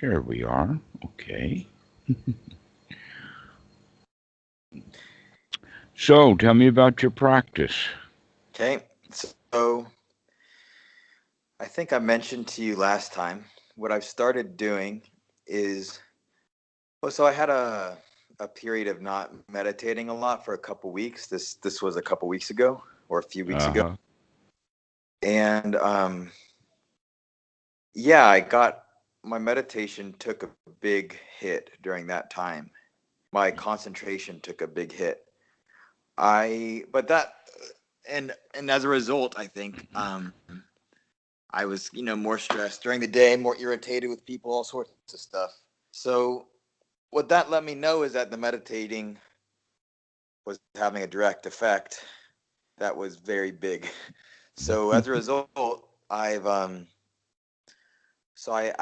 There we are. Okay. So, tell me about your practice. Okay, so I think I mentioned to you last time what I've started doing is so I had a period of not meditating a lot for a couple weeks. This was a couple weeks ago or a few weeks ago, Uh-huh. and yeah, I got my meditation took a big hit during that time. My concentration took a big hit. I but that and as a result, I think I was, more stressed during the day, more irritated with people, all sorts of stuff. So what that let me know is that the meditating was having a direct effect that was very big. So as a result, I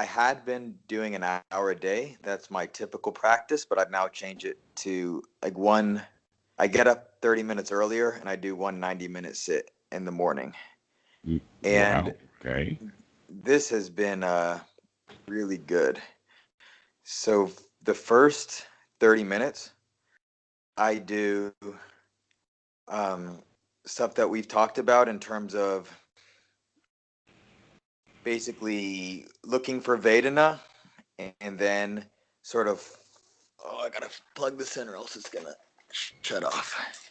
had been doing an hour a day. That's my typical practice, but I've now changed it to like one. I get up 30 minutes earlier and I do one 90-minute sit in the morning. And Wow. Okay. this has been really good. So the first 30 minutes, I do um, stuff that we've talked about in terms of basically looking for Vedana and then sort of, oh, I gotta plug this in or else it's gonna shut off.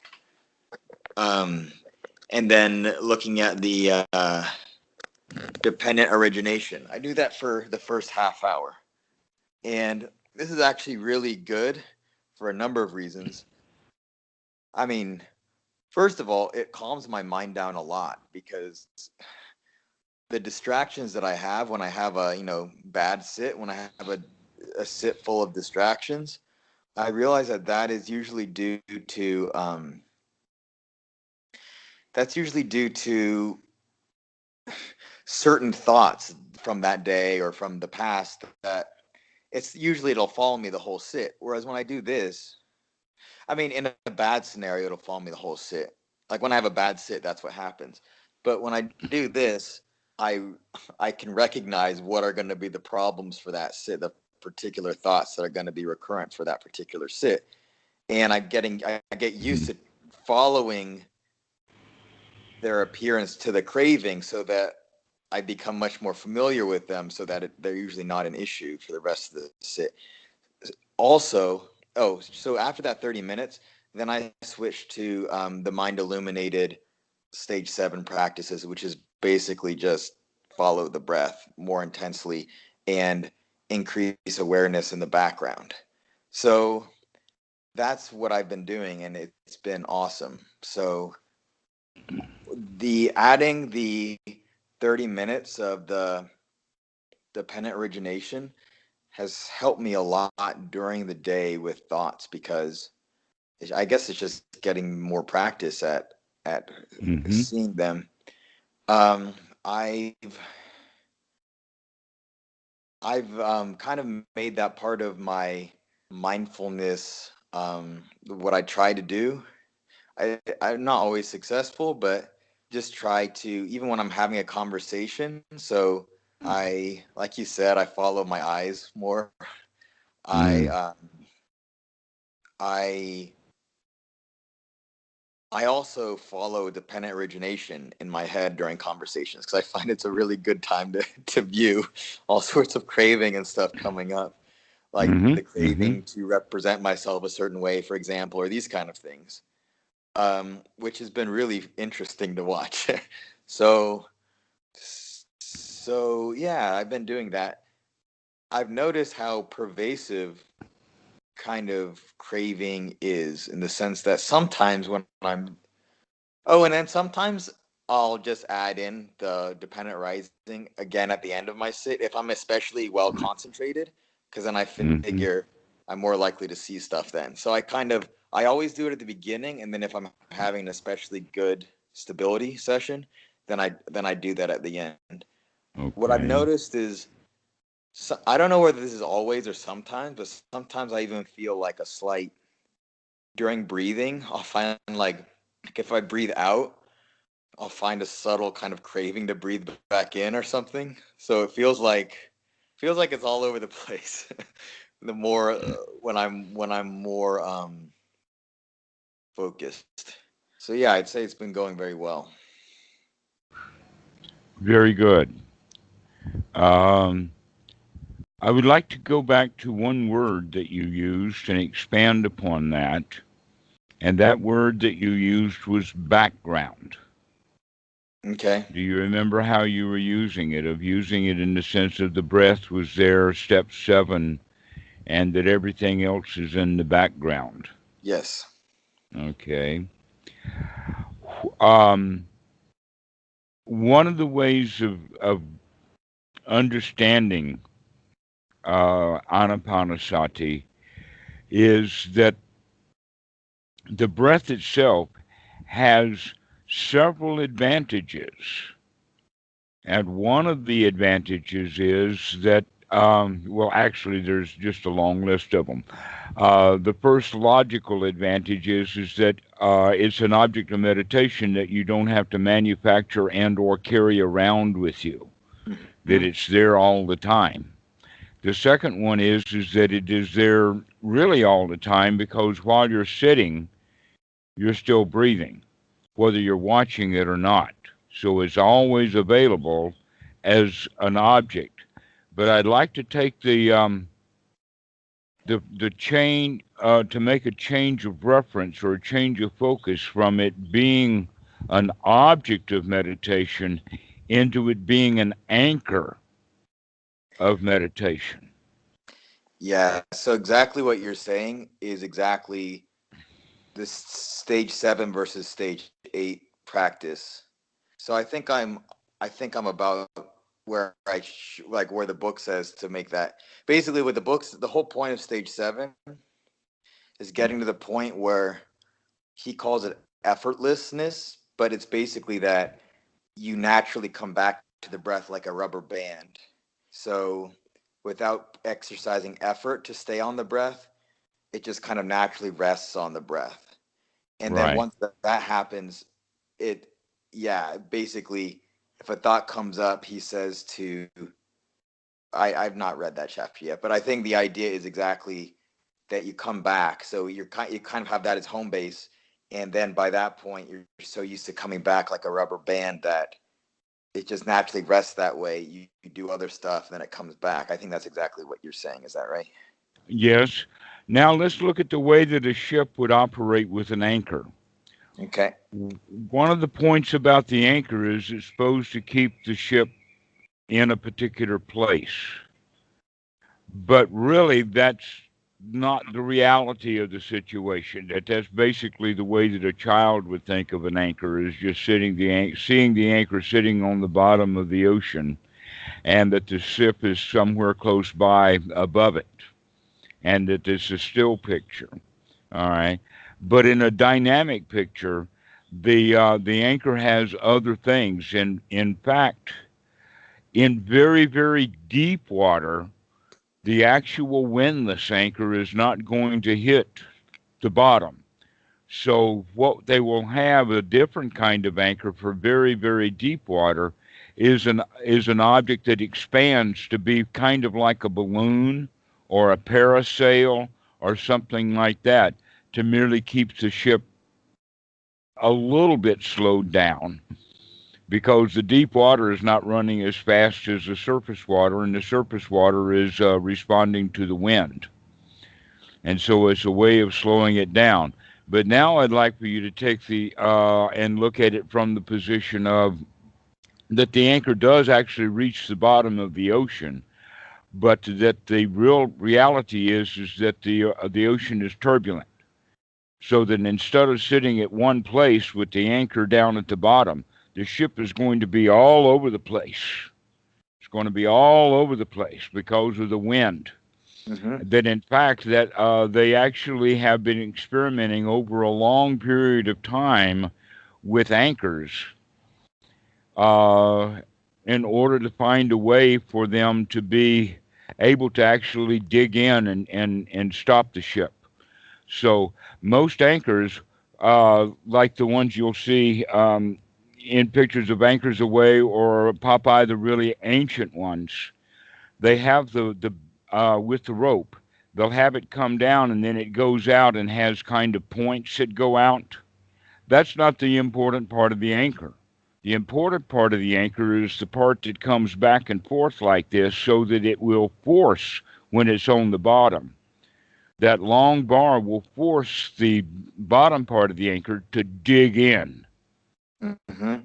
Um, and then looking at the dependent origination. I do that for the first half hour. And this is actually really good for a number of reasons. I mean, first of all, it calms my mind down a lot because the distractions that I have when I have a, bad sit, when I have a sit full of distractions, I realize that that is usually due to that's usually due to certain thoughts from that day or from the past that it'll follow me the whole sit. Whereas when I do this, I mean, in a bad scenario, it'll follow me the whole sit. Like when I have a bad sit, that's what happens. But when I do this, I I can recognize what are going to be the problems for that sit, the particular thoughts that are going to be recurrent for that particular sit, and I get used to following their appearance to the craving, so that I become much more familiar with them, so that they're usually not an issue for the rest of the sit. Also, so after that 30 minutes, then I switched to the mind illuminated stage 7 practices, which is basically just follow the breath more intensely and increase awareness in the background. So that's what I've been doing, and it's been awesome. So the adding the 30 minutes of the dependent origination has helped me a lot during the day with thoughts, because I guess it's just getting more practice at Mm-hmm. seeing them. Um, I've I've kind of made that part of my mindfulness. What I try to do, I'm not always successful, but just try to, even when I'm having a conversation. So like you said, I follow my eyes more. I Mm. um, I I also follow dependent origination in my head during conversations because I find it's a really good time to view all sorts of craving and stuff coming up, like the Mm-hmm. Mm-hmm. craving to represent myself a certain way, for example, or these kind of things, which has been really interesting to watch. so, so yeah, I've been doing that. I've noticed how pervasive kind of craving is, in the sense that sometimes when I'm oh, and then sometimes I'll just add in the dependent rising again at the end of my sit if I'm especially well concentrated, because then I Mm-hmm. figure I'm more likely to see stuff then. So I always do it at the beginning, and then if I'm having an especially good stability session, then I do that at the end. What I've Okay. noticed is, I don't know whether this is always or sometimes, but sometimes I even feel like a slight during breathing. I'll find like if I breathe out, I'll find a subtle kind of craving to breathe back in or something. So it feels feels like it's all over the place. The more when I'm more focused. So yeah, I'd say it's been going very well. Very good. Um, I would like to go back to one word that you used and expand upon that. And that word that you used was background. Okay. Do you remember how you were using it? Of using it in the sense of the breath was there, step 7, and that everything else is in the background. Yes. Okay. Um, One of the ways of understanding anapanasati is that the breath itself has several advantages. And one of the advantages is that, well, actually, there's just a long list of them. The first logical advantage is that it's an object of meditation that you don't have to manufacture and or carry around with you, that Mhm. it's there all the time. The second one is that it is there really all the time because while you're sitting, you're still breathing, whether you're watching it or not. So it's always available as an object. But I'd like to take the chain to make a change of reference or a change of focus from it being an object of meditation into it being an anchor of meditation. Yeah. So exactly what you're saying is exactly this stage 7 versus stage 8 practice. So I think I'm about where like where the book says to make that. Basically, with the books, the whole point of stage 7 is getting to the point where he calls it effortlessness, but it's basically that you naturally come back to the breath like a rubber band. So without exercising effort to stay on the breath, it just kind of naturally rests on the breath. And then Right. once that happens, it, yeah, basically, if a thought comes up, he says to, I've not read that chapter yet, but I think the idea is exactly that you come back. So you kind of have that as home base. And then by that point, you're so used to coming back like a rubber band that it just naturally rests that way. You do other stuff, and then it comes back. I think that's exactly what you're saying. Is that right? Yes. Now let's look at the way that a ship would operate with an anchor. Okay. One of the points about the anchor is it's supposed to keep the ship in a particular place. But really, that's not the reality of the situation. That's basically the way that a child would think of an anchor is just seeing the anchor sitting on the bottom of the ocean, and that the ship is somewhere close by above it, and that it's a still picture. All right, but in a dynamic picture, the anchor has other things, and in fact, in very very deep water the actual windlass anchor is not going to hit the bottom. So what they will have a different kind of anchor for very, very deep water is an object that expands to be kind of like a balloon or a parasail or something like that to merely keep the ship a little bit slowed down because the deep water is not running as fast as the surface water, and the surface water is responding to the wind. And so it's a way of slowing it down. But now I'd like for you to take the and look at it from the position of that the anchor does actually reach the bottom of the ocean, but that the real reality is that the ocean is turbulent. So that instead of sitting at one place with the anchor down at the bottom, the ship is going to be all over the place. It's going to be all over the place because of the wind. Mm-hmm. That in fact that they actually have been experimenting over a long period of time with anchors uh, in order to find a way for them to be able to actually dig in and stop the ship. So most anchors, like the ones you'll see in pictures of Anchors Away or Popeye, the really ancient ones, they have the with the rope, they'll have it come down and then it goes out and has kind of points that go out. That's not the important part of the anchor. The important part of the anchor is the part that comes back and forth like this so that it will force when it's on the bottom. That long bar will force the bottom part of the anchor to dig in. Mm-hmm.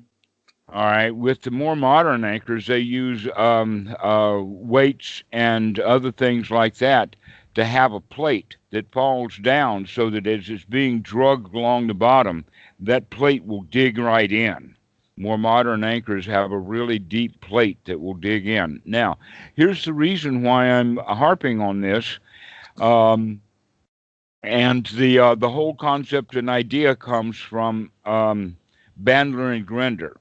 All right. With the more modern anchors, they use weights and other things like that to have a plate that falls down so that as it's being dragged along the bottom, that plate will dig right in. More modern anchors have a really deep plate that will dig in. Now, here's the reason why I'm harping on this. And the whole concept and idea comes from Bandler and Grinder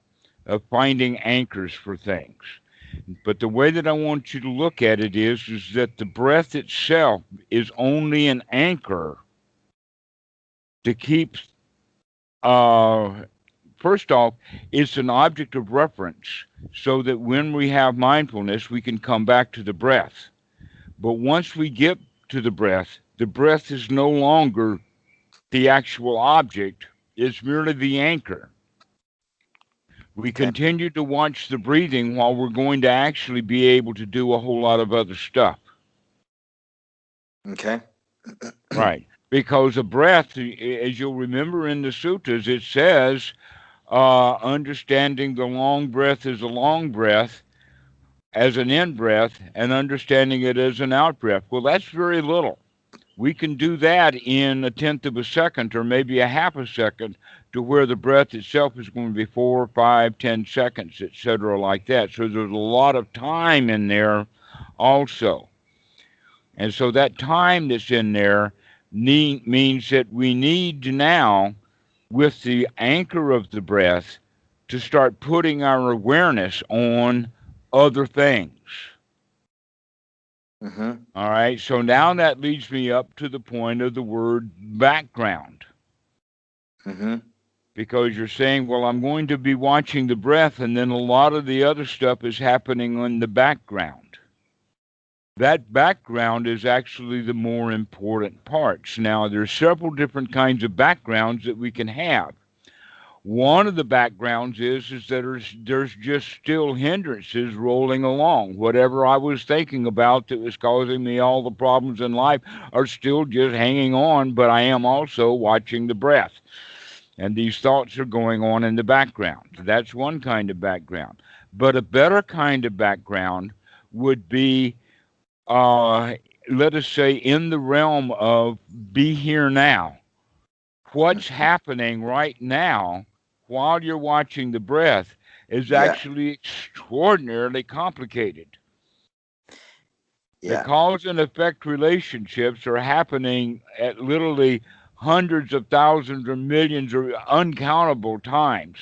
of finding anchors for things. But the way that I want you to look at it is that the breath itself is only an anchor to keep, first off, it's an object of reference so that when we have mindfulness, we can come back to the breath. But once we get to the breath is no longer the actual object, it's merely the anchor. We continue to watch the breathing while we're going to actually be able to do a whole lot of other stuff. Okay. Right. Because a breath, as you'll remember in the sutras, it says, understanding the long breath as a long breath, as an in breath, and understanding it as an out breath. Well, that's very little. We can do that in a tenth of a second or maybe a half a second to where the breath itself is going to be 4, 5, 10 seconds, etc., like that. So there's a lot of time in there also. And so that time that's in there means that we need now, with the anchor of the breath, to start putting our awareness on other things. Mm-hmm. All right. So now that leads me up to the point of the word background. Mm-hmm. Because you're saying, well, I'm going to be watching the breath, and then a lot of the other stuff is happening in the background. That background is actually the more important parts. Now, there's several different kinds of backgrounds that we can have. One of the backgrounds is that there's just still hindrances rolling along. Whatever I was thinking about that was causing me all the problems in life are still just hanging on, but I am also watching the breath. And these thoughts are going on in the background. That's one kind of background. But a better kind of background would be, let us say, in the realm of be here now. What's happening right now while you're watching the breath is actually extraordinarily complicated. The cause and effect relationships are happening at literally hundreds of thousands or millions or uncountable times.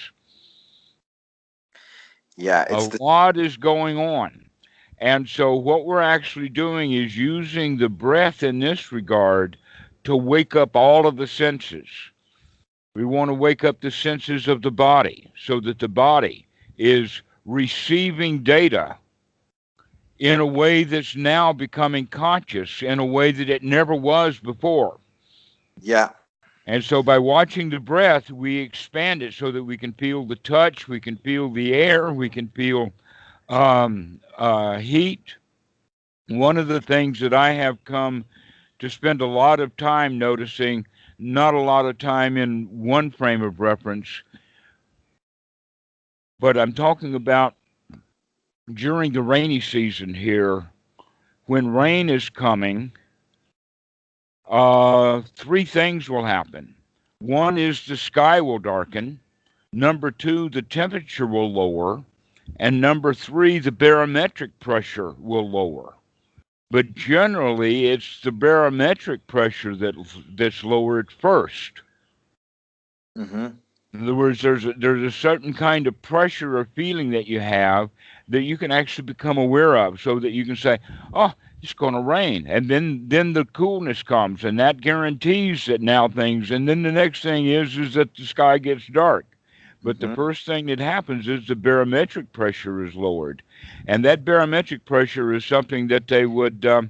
Yeah, a lot is going on. And so what we're actually doing is using the breath in this regard to wake up all of the senses. We want to wake up the senses of the body so that the body is receiving data in a way that's now becoming conscious in a way that it never was before. Yeah. And so by watching the breath, we expand it so that we can feel the touch, we can feel the air, we can feel heat. One of the things that I have come to spend a lot of time noticing, not a lot of time in one frame of reference, but I'm talking about during the rainy season here, when rain is coming, three things will happen. One is the sky will darken. Number two, the temperature will lower. And number three, the barometric pressure will lower. But generally, it's the barometric pressure that's lowered first. Mm-hmm. In other words, there's a certain kind of pressure or feeling that you have that you can actually become aware of, so that you can say, "Oh, it's going to rain," and then the coolness comes, and that guarantees that now things. And then the next thing is that the sky gets dark. But the Mm-hmm. first thing that happens is the barometric pressure is lowered. And that barometric pressure is something that they would, let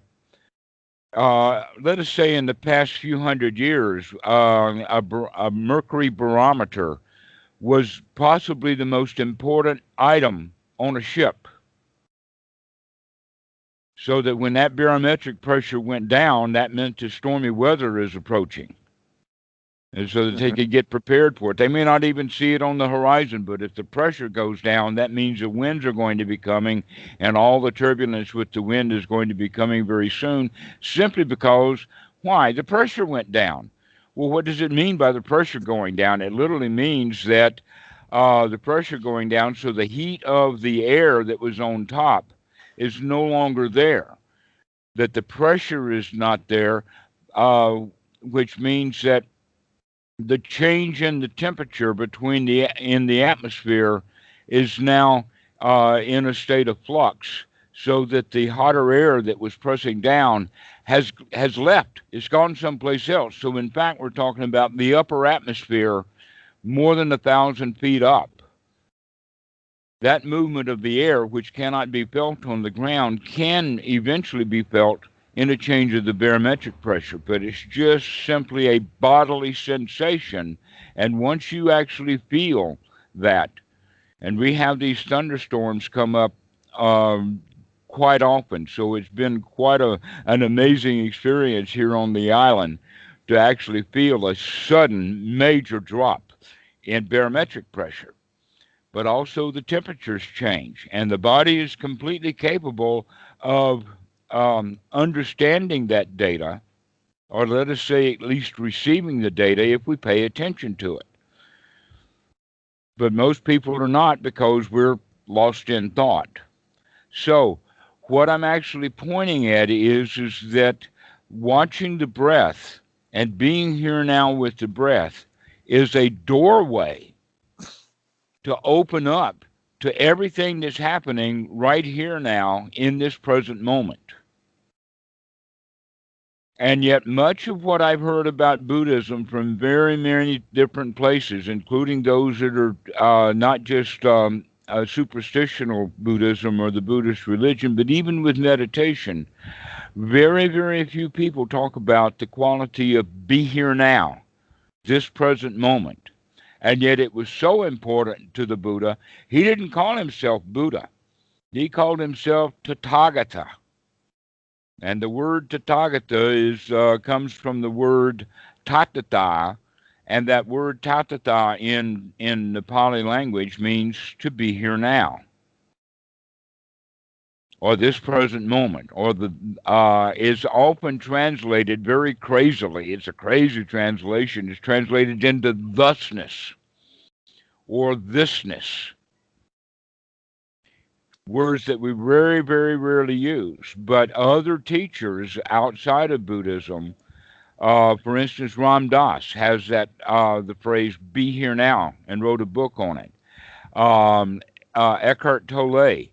us say in the past few hundred years, a mercury barometer was possibly the most important item on a ship. So that when that barometric pressure went down, that meant the stormy weather is approaching. And so that they Mm-hmm. could get prepared for it. They may not even see it on the horizon, but if the pressure goes down, that means the winds are going to be coming, and all the turbulence with the wind is going to be coming very soon, simply because, why? The pressure went down. Well, what does it mean by the pressure going down? It literally means that the pressure going down, so the heat of the air that was on top is no longer there, that the pressure is not there, uh, which means that the change in the temperature between the in the atmosphere is now in a state of flux, so that the hotter air that was pressing down has left. It's gone someplace else. So in fact, we're talking about the upper atmosphere more than 1,000 feet up. That movement of the air, which cannot be felt on the ground, can eventually be felt in a change of the barometric pressure, but it's just simply a bodily sensation. And once you actually feel that, and we have these thunderstorms come up um, quite often, so it's been quite an amazing experience here on the island to actually feel a sudden major drop in barometric pressure. But also the temperatures change, and the body is completely capable of understanding that data, or let us say at least receiving the data if we pay attention to it. But most people are not, because we're lost in thought. So, what I'm actually pointing at is that watching the breath and being here now with the breath is a doorway to open up to everything that's happening right here now in this present moment. And yet, much of what I've heard about Buddhism from very many different places, including those that are not just superstitional Buddhism or the Buddhist religion, but even with meditation, very, very few people talk about the quality of be here now, this present moment. And yet it was so important to the Buddha, he didn't call himself Buddha. He called himself Tathagata. And the word Tathagata comes from the word Tatata, and that word Tatata in the Pali language means to be here now, or this present moment, or the is often translated very crazily. It's a crazy translation. It's translated into thusness or thisness, words that we very, very rarely use. But other teachers outside of Buddhism, for instance, Ram Dass has that the phrase "be here now" and wrote a book on it. Eckhart Tolle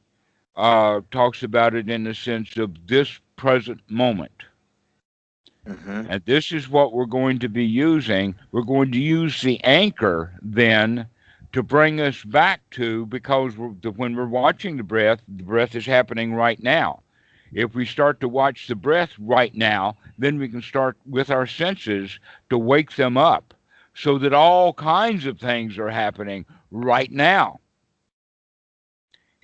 talks about it in the sense of this present moment. Mm-hmm. And this is what we're going to be using. We're going to use the anchor then to bring us back to, because when we're watching the breath is happening right now. If we start to watch the breath right now, then we can start with our senses to wake them up, so that all kinds of things are happening right now,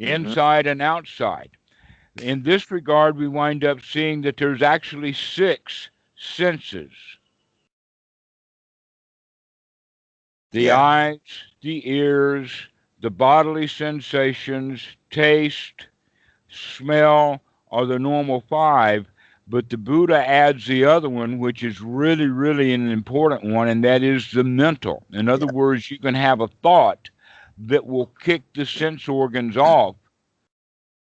Mm-hmm. inside and outside. In this regard, we wind up seeing that there's actually six senses: the Yeah. eyes, the ears, the bodily sensations, taste, smell are the normal five, but the Buddha adds the other one, which is really, really an important one, and that is the mental. In other Yeah. words, you can have a thought that will kick the sense organs off,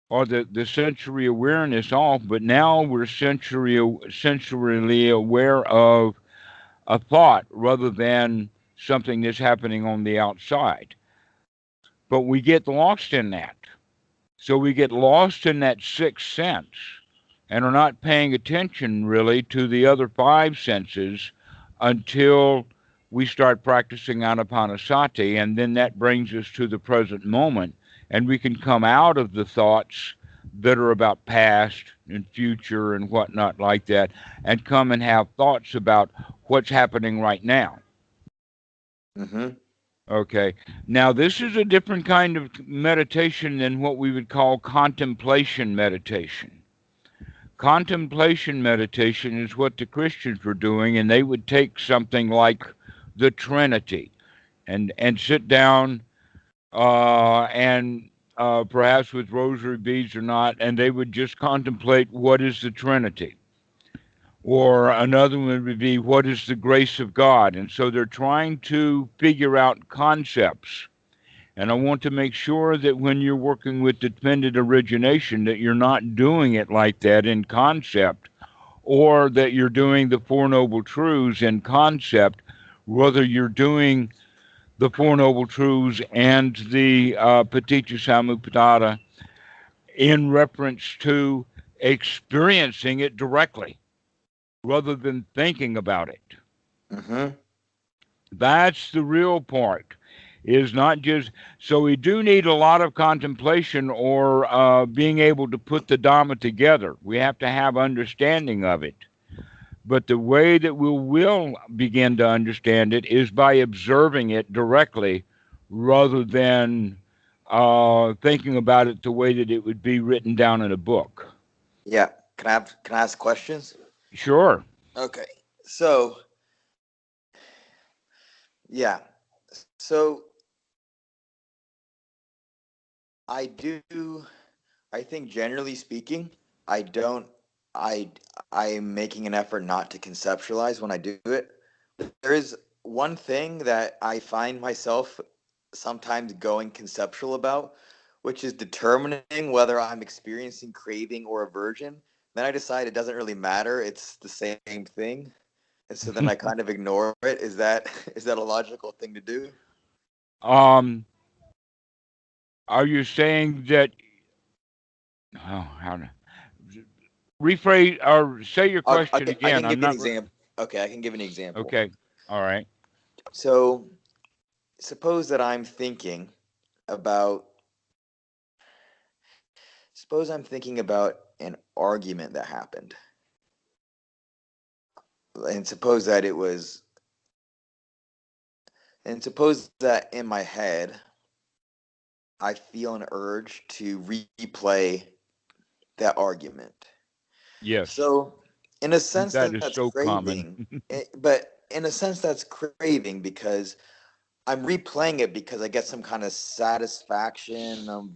or the sensory awareness off, but now we're sensorily aware of a thought rather than something that's happening on the outside. But we get lost in that. So we get lost in that sixth sense and are not paying attention really to the other five senses until we start practicing anapanasati, and then that brings us to the present moment, and we can come out of the thoughts that are about past and future and whatnot like that, and come and have thoughts about what's happening right now. Mm-hmm. Okay. Now, this is a different kind of meditation than what we would call contemplation meditation. Contemplation meditation is what the Christians were doing, and they would take something like the Trinity and sit down and perhaps with rosary beads or not, and they would just contemplate what is the Trinity. Or another one would be what is the grace of God. And so they're trying to figure out concepts. And I want to make sure that when you're working with dependent origination, that you're not doing it like that in concept, or that you're doing the Four Noble Truths in concept, whether you're doing the Four Noble Truths and the Paticca Samuppada in reference to experiencing it directly rather than thinking about it. Mm-hmm. That's the real part. Is not just so we do need a lot of contemplation or being able to put the Dhamma together. We have to have understanding of it. But the way that we will begin to understand it is by observing it directly rather than thinking about it the way that it would be written down in a book. Yeah. Can I ask questions? Sure. Okay. So yeah. So I do. I think generally speaking, I don't. I I am making an effort not to conceptualize when I do it. There is one thing that I find myself sometimes going conceptual about, which is determining whether I'm experiencing craving or aversion. Then I decide it doesn't really matter. It's the same thing. And so then I kind of ignore it. Is that is that a logical thing to do? um, are you saying that? Oh, how to rephrase or say your question I again? can give I'm you an not. example. Okay, I can give an example. Okay. All right. So suppose that I'm thinking about suppose I'm thinking about an argument that happened. And suppose that in my head I feel an urge to replay that argument. Yes. So in a sense That is that's so common. craving, but in a sense that's craving because I'm replaying it because I get some kind of satisfaction of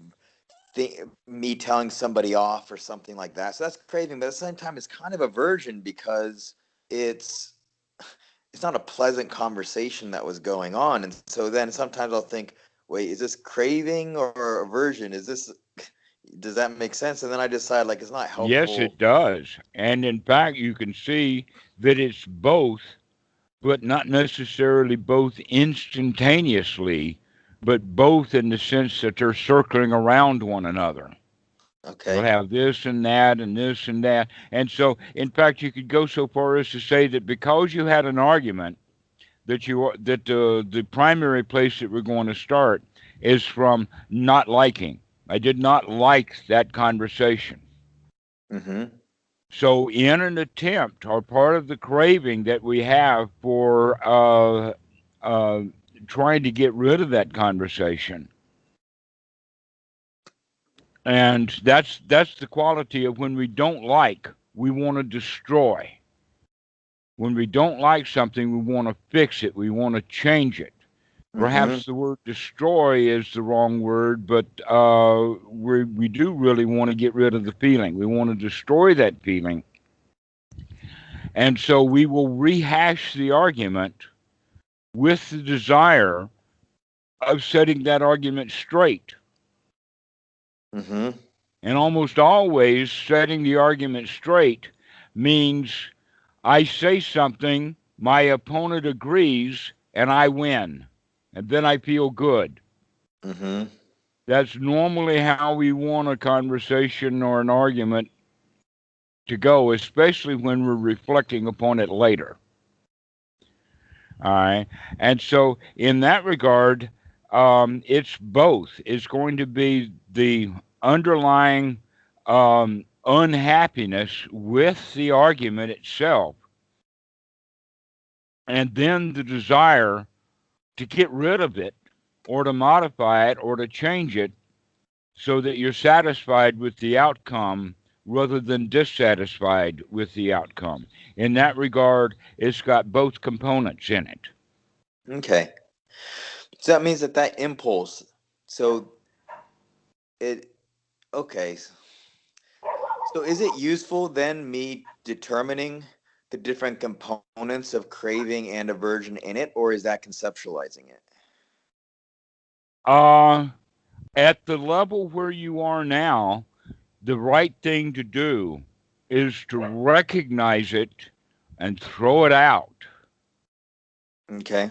me telling somebody off or something like that. So that's craving, but at the same time, it's kind of aversion because it's it's not a pleasant conversation that was going on, and so then sometimes I'll think, wait, is this craving or aversion? Is this does that make sense? And then I decide like it's not Yes, helpful. it does. And in fact, you can see that it's both, but not necessarily both instantaneously, but both in the sense that they're circling around one another. You'll Okay. have this and that and this and that. And so, in fact, you could go so far as to say that because you had an argument, that the primary place that we're going to start is from not liking. I did not like that conversation. Mm-hmm. So, in an attempt or part of the craving that we have for uh, trying to get rid of that conversation, and that's the quality of when we don't like, we want to destroy. When we don't like something, we want to fix it. We want to change it. Mm-hmm. Perhaps the word destroy is the wrong word, but we do really want to get rid of the feeling. We want to destroy that feeling. And so we will rehash the argument with the desire of setting that argument straight. Mm-hmm. And almost always, setting the argument straight means I say something, my opponent agrees, and I win. And then I feel good. Mm-hmm. That's normally how we want a conversation or an argument to go, especially when we're reflecting upon it later. All right. And so, in that regard, it's both. It's going to be the underlying unhappiness with the argument itself, and then the desire to get rid of it, or to modify it, or to change it so that you're satisfied with the outcome rather than dissatisfied with the outcome. In that regard, it's got both components in it. Okay. So that means that that impulse, so it, okay. So is it useful then me determining the different components of craving and aversion in it, or is that conceptualizing it? Uh, at the level where you are now, the right thing to do is to recognize it and throw it out. Okay.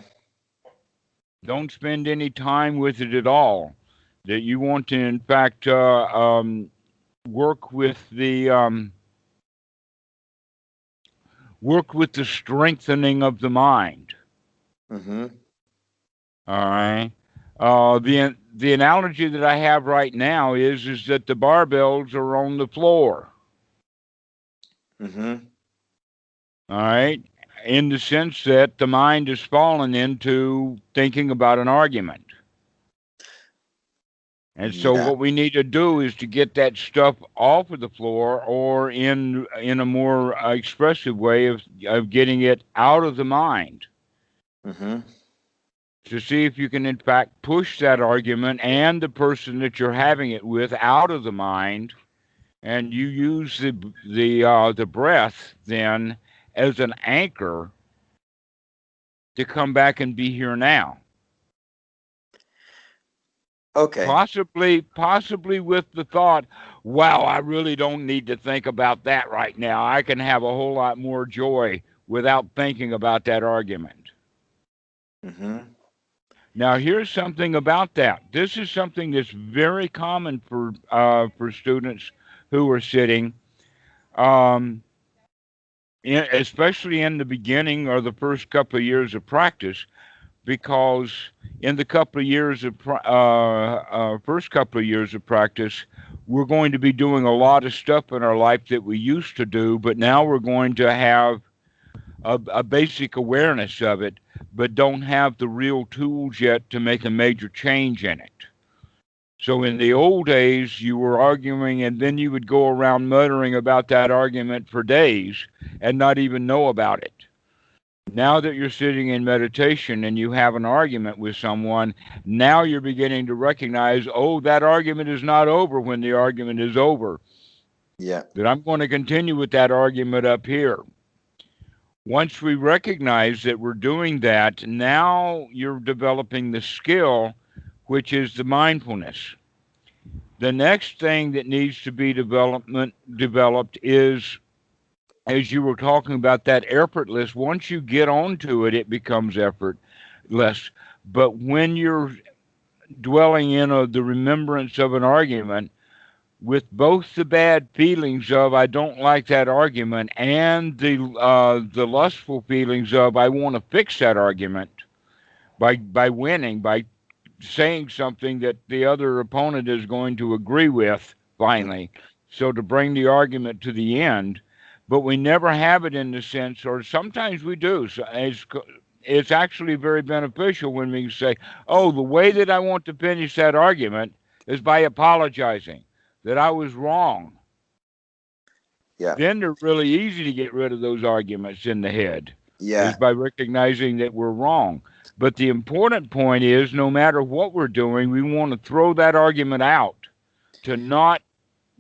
Don't spend any time with it at all. That you want to, in fact, work with the strengthening of the mind. Mm-hmm. All right. The analogy that I have right now is that the barbells are on the floor. Mm-hmm. All right. In the sense that the mind has fallen into thinking about an argument. And so Yeah. what we need to do is to get that stuff off of the floor, or in a more expressive way of getting it out of the mind, Mm-hmm. to see if you can in fact push that argument and the person that you're having it with out of the mind, and you use the breath then as an anchor to come back and be here now. Okay. Possibly with the thought, wow, I really don't need to think about that right now. I can have a whole lot more joy without thinking about that argument. Mm-hmm. Now, here's something about that. This is something that's very common for students who are sitting, um, especially in the beginning or the first couple of years of practice, because in the couple of years of first couple of years of practice, we're going to be doing a lot of stuff in our life that we used to do, but now we're going to have a basic awareness of it, but don't have the real tools yet to make a major change in it. So in the old days, you were arguing, and then you would go around muttering about that argument for days and not even know about it. Now that you're sitting in meditation and you have an argument with someone, now you're beginning to recognize, oh, that argument is not over when the argument is over. Yeah. That I'm going to continue with that argument up here. Once we recognize that we're doing that, now you're developing the skill, which is the mindfulness. The next thing that needs to be developed is, as you were talking about, that effortless. Once you get onto it, it becomes effortless. But when you're dwelling in the remembrance of an argument, with both the bad feelings of I don't like that argument and the lustful feelings of I want to fix that argument by winning, by saying something that the other opponent is going to agree with finally, so to bring the argument to the end. But we never have it in the sense, or sometimes we do. So it's actually very beneficial when we say, oh, the way that I want to finish that argument is by apologizing that I was wrong. Yeah. Then they're really easy to get rid of those arguments in the head, is Yeah. by recognizing that we're wrong. But the important point is, no matter what we're doing, we want to throw that argument out, to not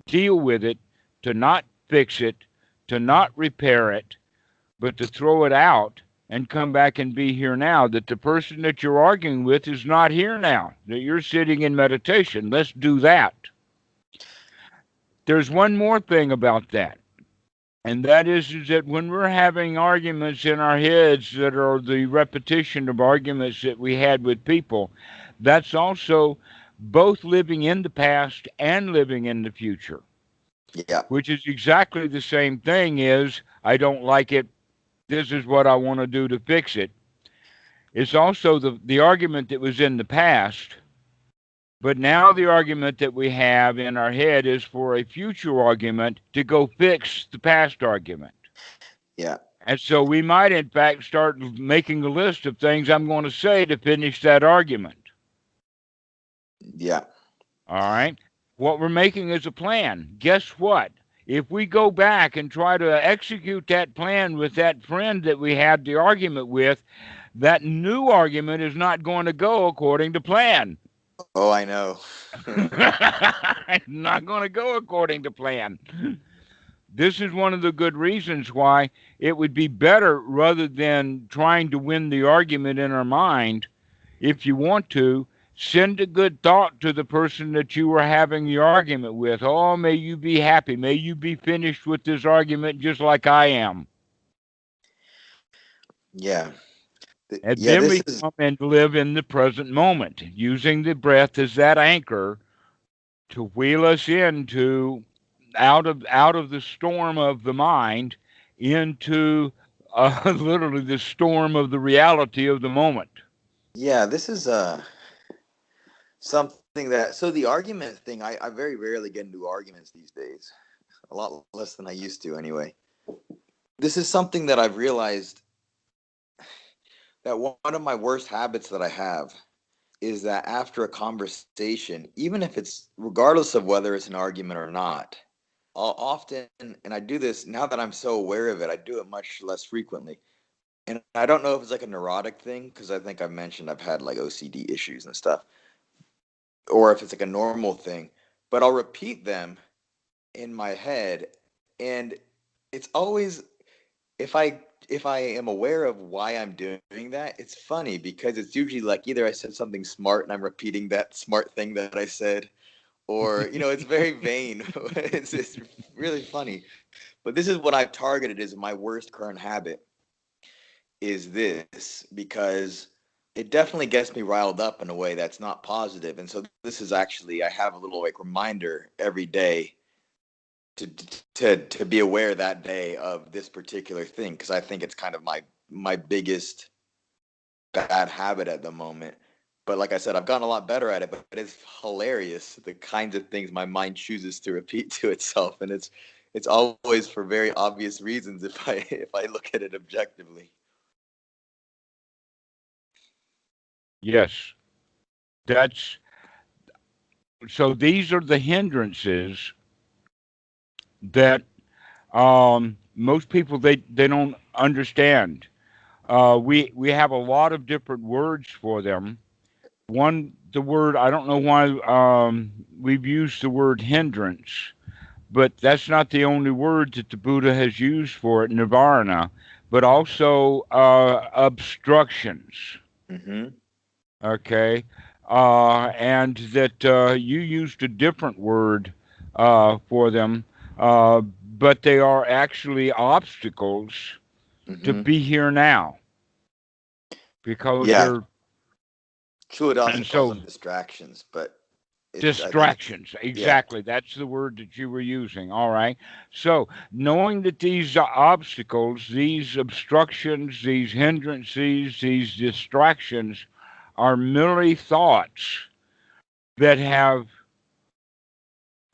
deal with it, to not fix it, to not repair it, but to throw it out and come back and be here now. That the person that you're arguing with is not here now, that you're sitting in meditation. Let's do that. There's one more thing about that. And that is that when we're having arguments in our heads that are the repetition of arguments that we had with people, that's also both living in the past and living in the future, Yeah. which is exactly the same thing. Is I don't like it. This is what I want to do to fix it. It's also the argument that was in the past, but now the argument that we have in our head is for a future argument to go fix the past argument. Yeah. And so we might, in fact, start making a list of things I'm going to say to finish that argument. Yeah. All right. What we're making is a plan. Guess what? If we go back and try to execute that plan with that friend that we had the argument with, that new argument is not going to go according to plan. Oh, I know. It's not going to go according to plan. This is one of the good reasons why it would be better, rather than trying to win the argument in our mind, if you want to, send a good thought to the person that you were having the argument with. Oh, may you be happy. May you be finished with this argument just like I am. Yeah. And Yeah, then this we is come and live in the present moment, using the breath as that anchor to wheel us into out of the storm of the mind into literally the storm of the reality of the moment. yeah, this is something that, so the argument thing, I very rarely get into arguments these days. A lot less than I used to anyway. This is something that I've realized that one of my worst habits that I have is that after a conversation, even if it's regardless of whether it's an argument or not, I'll often, and I do this now that I'm so aware of it, I do it much less frequently. And I don't know if it's like a neurotic thing, because I think I've mentioned I've had like OCD issues and stuff, or if it's like a normal thing, but I'll repeat them in my head. And it's always, if I am aware of why I'm doing that, it's funny because it's usually like either I said something smart and I'm repeating that smart thing that I said, or it's very vain. It's really funny. But this is what I've targeted as my worst current habit, is this, because it definitely gets me riled up in a way that's not positive. And so this is actually, I have a little like reminder every day to be aware that day of this particular thing, because I think it's kind of my biggest bad habit at the moment. But like I said, I've gotten a lot better at it, but it's hilarious the kinds of things my mind chooses to repeat to itself, and it's always for very obvious reasons if I look at it objectively. Yes, that's so. These are the hindrances that most people they don't understand. We have a lot of different words for them. The word, I don't know why we've used the word hindrance, but that's not the only word that the Buddha has used for it, nirvana, but also obstructions. Mm-hmm. Okay, and that you used a different word for them, but they are actually obstacles to Mm-hmm. be here now, because Yeah. they're, True, it also and calls so them distractions, but I think it's, distractions, yeah. exactly, that's the word that you were using. All right, so knowing that these obstacles, these obstructions, these hindrances, these distractions are merely thoughts that have,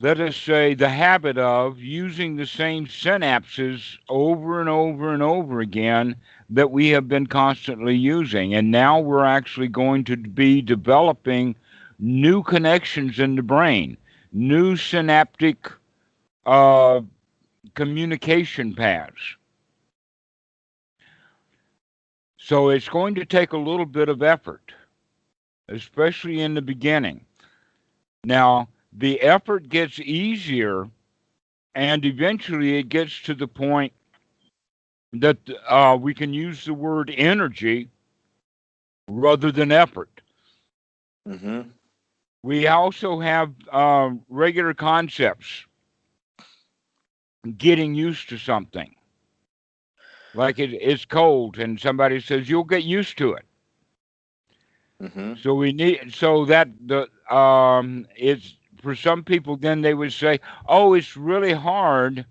let us say, the habit of using the same synapses over and over and over again that we have been constantly using. And now we're actually going to be developing new connections in the brain, new synaptic uh, communication paths. So it's going to take a little bit of effort, especially in the beginning. Now, the effort gets easier, and eventually it gets to the point that we can use the word energy rather than effort. Mm-hmm. We also have regular concepts, getting used to something. Like it's cold, and somebody says you'll get used to it. Mm-hmm. So we need, so that the it's for some people. Then they would say, "Oh, it's really hard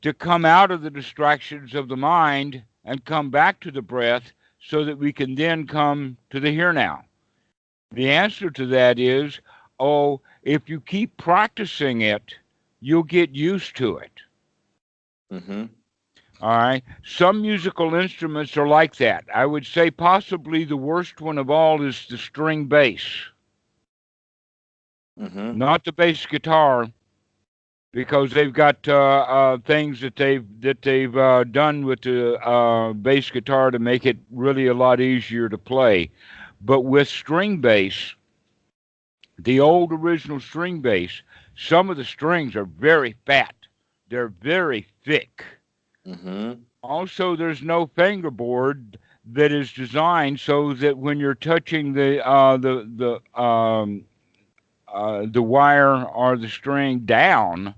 to come out of the distractions of the mind and come back to the breath. so that we can then come to the here now? The answer to that is, oh, if you keep practicing it, you'll get used to it. Mm-hmm. All right. Some musical instruments are like that. I would say possibly the worst one of all is the string bass, Mm-hmm. not the bass guitar, because they've got things that they've done with the bass guitar to make it really a lot easier to play. But with string bass, the old original string bass, some of the strings are very fat. They're very thick. Mm-hmm. Also, there's no fingerboard that is designed so that when you're touching the wire or the string down,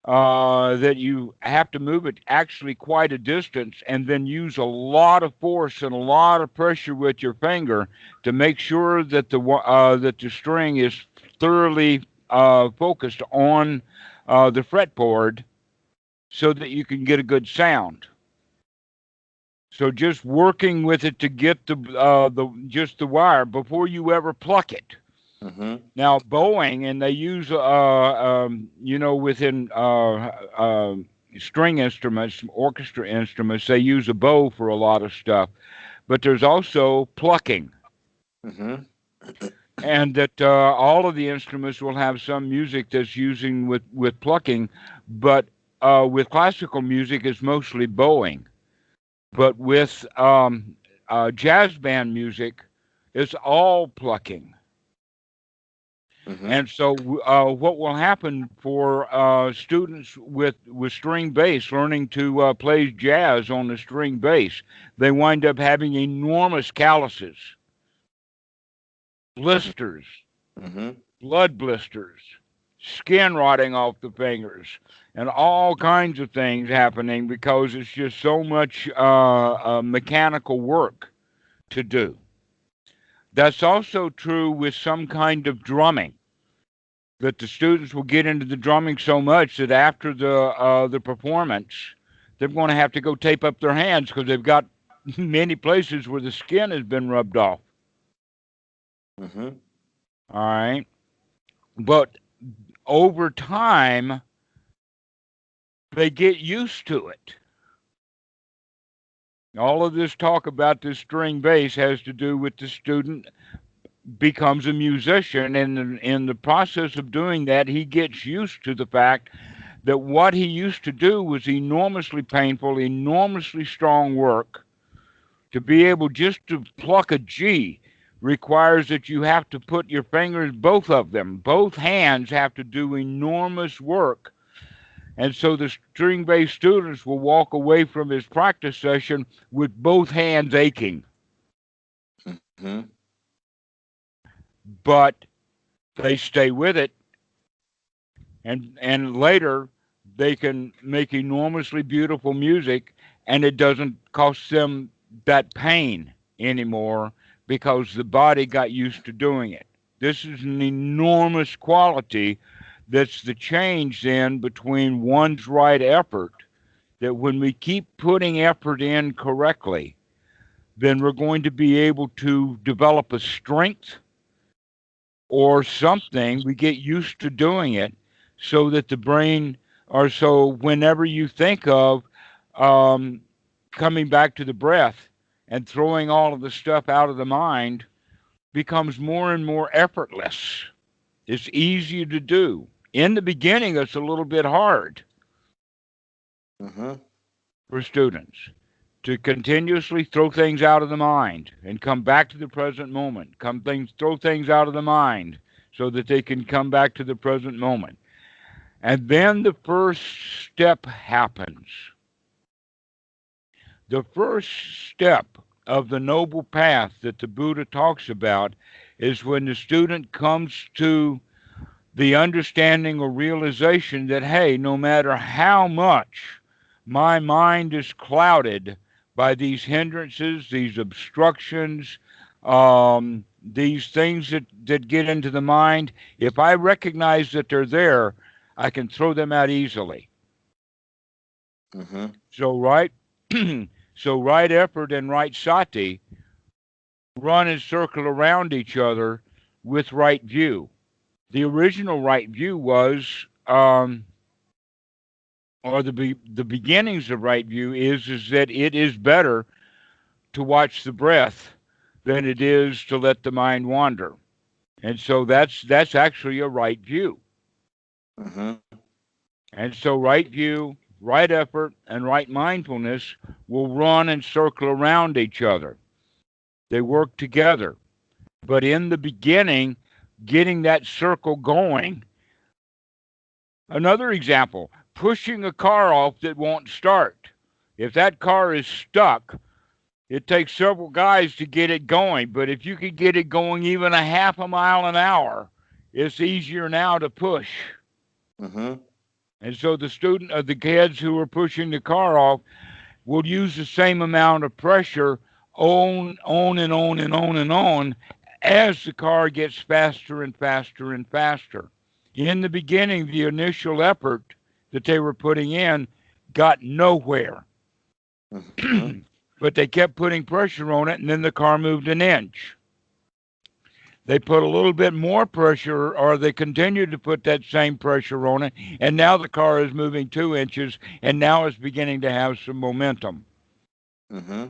that you have to move it actually quite a distance and then use a lot of force and a lot of pressure with your finger to make sure that the string is thoroughly focused on the fretboard so that you can get a good sound. So just working with it to get the just the wire before you ever pluck it. Mm-hmm. Now bowing, and they use within string instruments, orchestra instruments, they use a bow for a lot of stuff. But there's also plucking, Mm-hmm. and that all of the instruments will have some music that's using with plucking, but with classical music, it's mostly bowing. But with jazz band music, it's all plucking. Mm-hmm. And so, what will happen for students with string bass learning to play jazz on the string bass? They wind up having enormous calluses, blisters, Mm-hmm. blood blisters, skin rotting off the fingers, and all kinds of things happening because it's just so much mechanical work to do. That's also true with some kind of drumming, that the students will get into the drumming so much that after the performance, they're going to have to go tape up their hands because they've got many places where the skin has been rubbed off. Mm-hmm. All right, but over time, they get used to it. All of this talk about this string bass has to do with the student becomes a musician, and in the process of doing that, he gets used to the fact that what he used to do was enormously painful, enormously strong work. To be able just to pluck a G requires that you have to put your fingers, both of them, both hands have to do enormous work. And so the string based students will walk away from his practice session with both hands aching. Mm-hmm. But they stay with it, and later they can make enormously beautiful music, and it doesn't cost them that pain anymore because the body got used to doing it. This is an enormous quality that's the change then between one's right effort, that when we keep putting effort in correctly, then we're going to be able to develop a strength or something. We get used to doing it so that the brain, or so whenever you think of um, coming back to the breath and throwing all of the stuff out of the mind, becomes more and more effortless. It's easier to do. In the beginning, it's a little bit hard Mm-hmm. for students to continuously throw things out of the mind and come back to the present moment. Throw things out of the mind so that they can come back to the present moment. And then the first step happens. The first step of the noble path that the Buddha talks about is when the student comes to the understanding or realization that, hey, no matter how much my mind is clouded by these hindrances, these obstructions, these things that get into the mind, if I recognize that they're there, I can throw them out easily. Mm-hmm. So, right? So right effort and right sati run and circle around each other with right view. The original right view was, or the beginnings of right view is that it is better to watch the breath than it is to let the mind wander. And so that's actually a right view. Mm-hmm. And so right view, right effort, and right mindfulness will run and circle around each other. They work together. But in the beginning, getting that circle going, another example, pushing a car off that won't start. If that car is stuck, it takes several guys to get it going. But if you could get it going even a half a mile an hour, it's easier now to push. Mm-hmm. And so the kids who are pushing the car off will use the same amount of pressure on and on and on and on as the car gets faster and faster and faster. In the beginning, the initial effort that they were putting in got nowhere. Mm-hmm. But they kept putting pressure on it, and then the car moved an inch. They put a little bit more pressure, or they continued to put that same pressure on it, and now the car is moving 2 inches, and now it's beginning to have some momentum. Mm-hmm.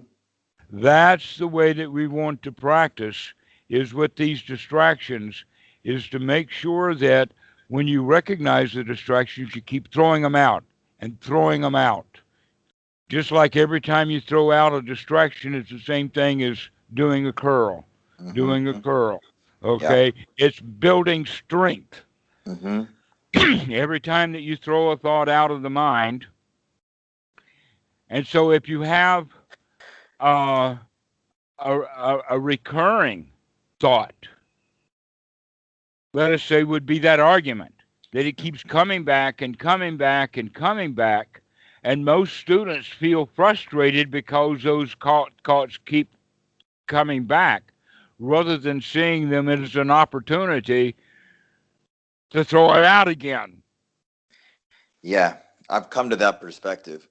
That's the way that we want to practice, is with these distractions, is to make sure that when you recognize the distractions, you keep throwing them out and throwing them out. Just like every time you throw out a distraction, it's the same thing as doing a curl, doing a Mm-hmm. curl. Yep. Okay? It's building strength. Mm-hmm. Every time that you throw a thought out of the mind. And so if you have uh, a recurring thought, let us say, would be that argument, that it keeps coming back and coming back and coming back. And most students feel frustrated because those thoughts keep coming back rather than seeing them as an opportunity to throw it out again. Yeah, I've come to that perspective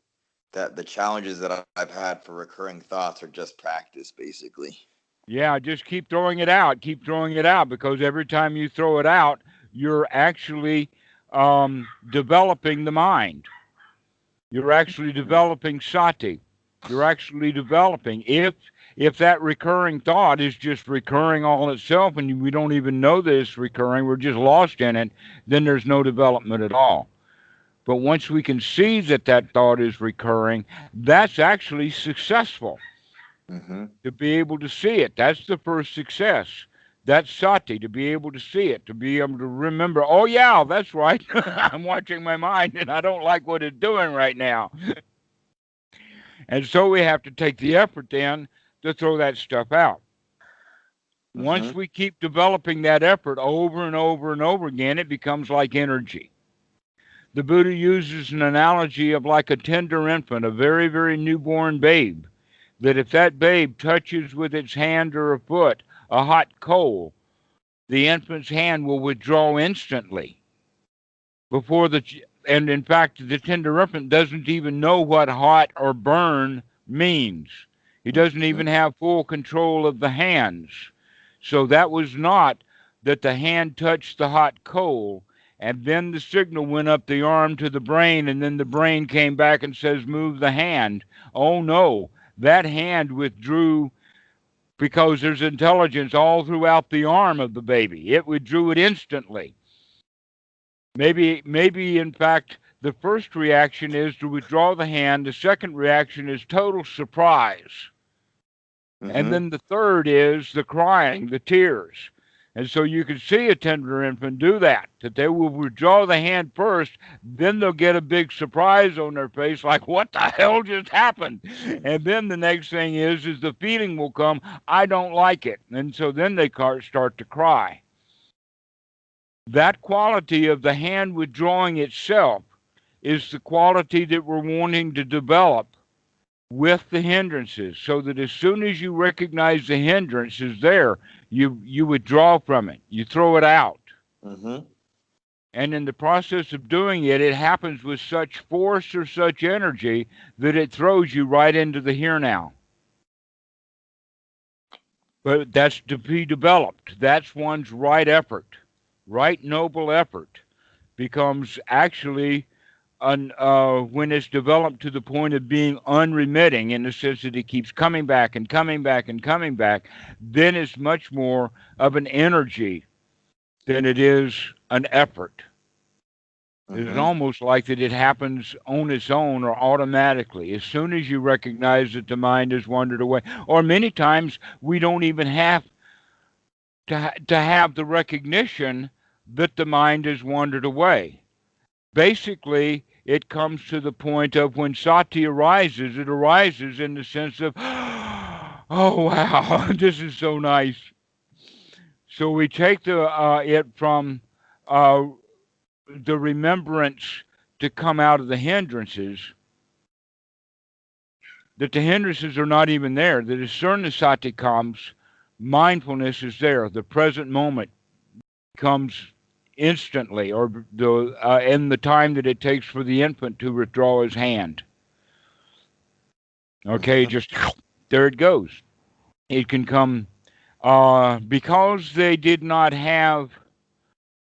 that the challenges that I've had for recurring thoughts are just practice, basically. Yeah, just keep throwing it out, because every time you throw it out, you're actually developing the mind. You're actually developing sati. You're actually developing. If that recurring thought is just recurring all itself, and we don't even know that it's recurring, we're just lost in it, then there's no development at all. But once we can see that that thought is recurring, that's actually successful. Mm-hmm. To be able to see it, that's the first success. That's sati, to be able to see it, to be able to remember, oh, yeah, that's right. I'm watching my mind and I don't like what it's doing right now. And so we have to take the effort then to throw that stuff out. Mm-hmm. Once we keep developing that effort over and over and over again, it becomes like energy. The Buddha uses an analogy of like a tender infant, a very, very newborn babe, that if that babe touches with its hand or a foot a hot coal, the infant's hand will withdraw instantly before the and in fact the tender infant doesn't even know what hot or burn means. He doesn't Mm-hmm. even have full control of the hands. So that was not that the hand touched the hot coal and then the signal went up the arm to the brain and then the brain came back and says move the hand. Oh no, that hand withdrew because there's intelligence all throughout the arm of the baby. It withdrew it instantly. Maybe in fact, the first reaction is to withdraw the hand. The second reaction is total surprise. And Mm-hmm. then the third is the crying, the tears. And so you can see a tender infant do that they will withdraw the hand first, then they'll get a big surprise on their face, like, what the hell just happened? And then the next thing is the feeling will come, I don't like it. And so then they start to cry. That quality of the hand withdrawing itself is the quality that we're wanting to develop with the hindrances, so that as soon as you recognize the hindrance is there, you withdraw from it. You throw it out. Mm-hmm. And in the process of doing it, it happens with such force or such energy that it throws you right into the here now. But that's to be developed. That's one's right effort. Right noble effort becomes actually when it's developed to the point of being unremitting in the sense that it keeps coming back and coming back and coming back, then it's much more of an energy than it is an effort. It's Mm-hmm. almost like that it happens on its own or automatically as soon as you recognize that the mind has wandered away. Or many times we don't even have to have the recognition that the mind has wandered away. Basically, it comes to the point of when sati arises, it arises in the sense of, oh wow, this is so nice. So we take it from uh, the remembrance to come out of the hindrances, that the hindrances are not even there. That as soon as sati comes, mindfulness is there. The present moment comes instantly, or in the time that it takes for the infant to withdraw his hand. Okay, Mm-hmm. just there it goes. It can come because they did not have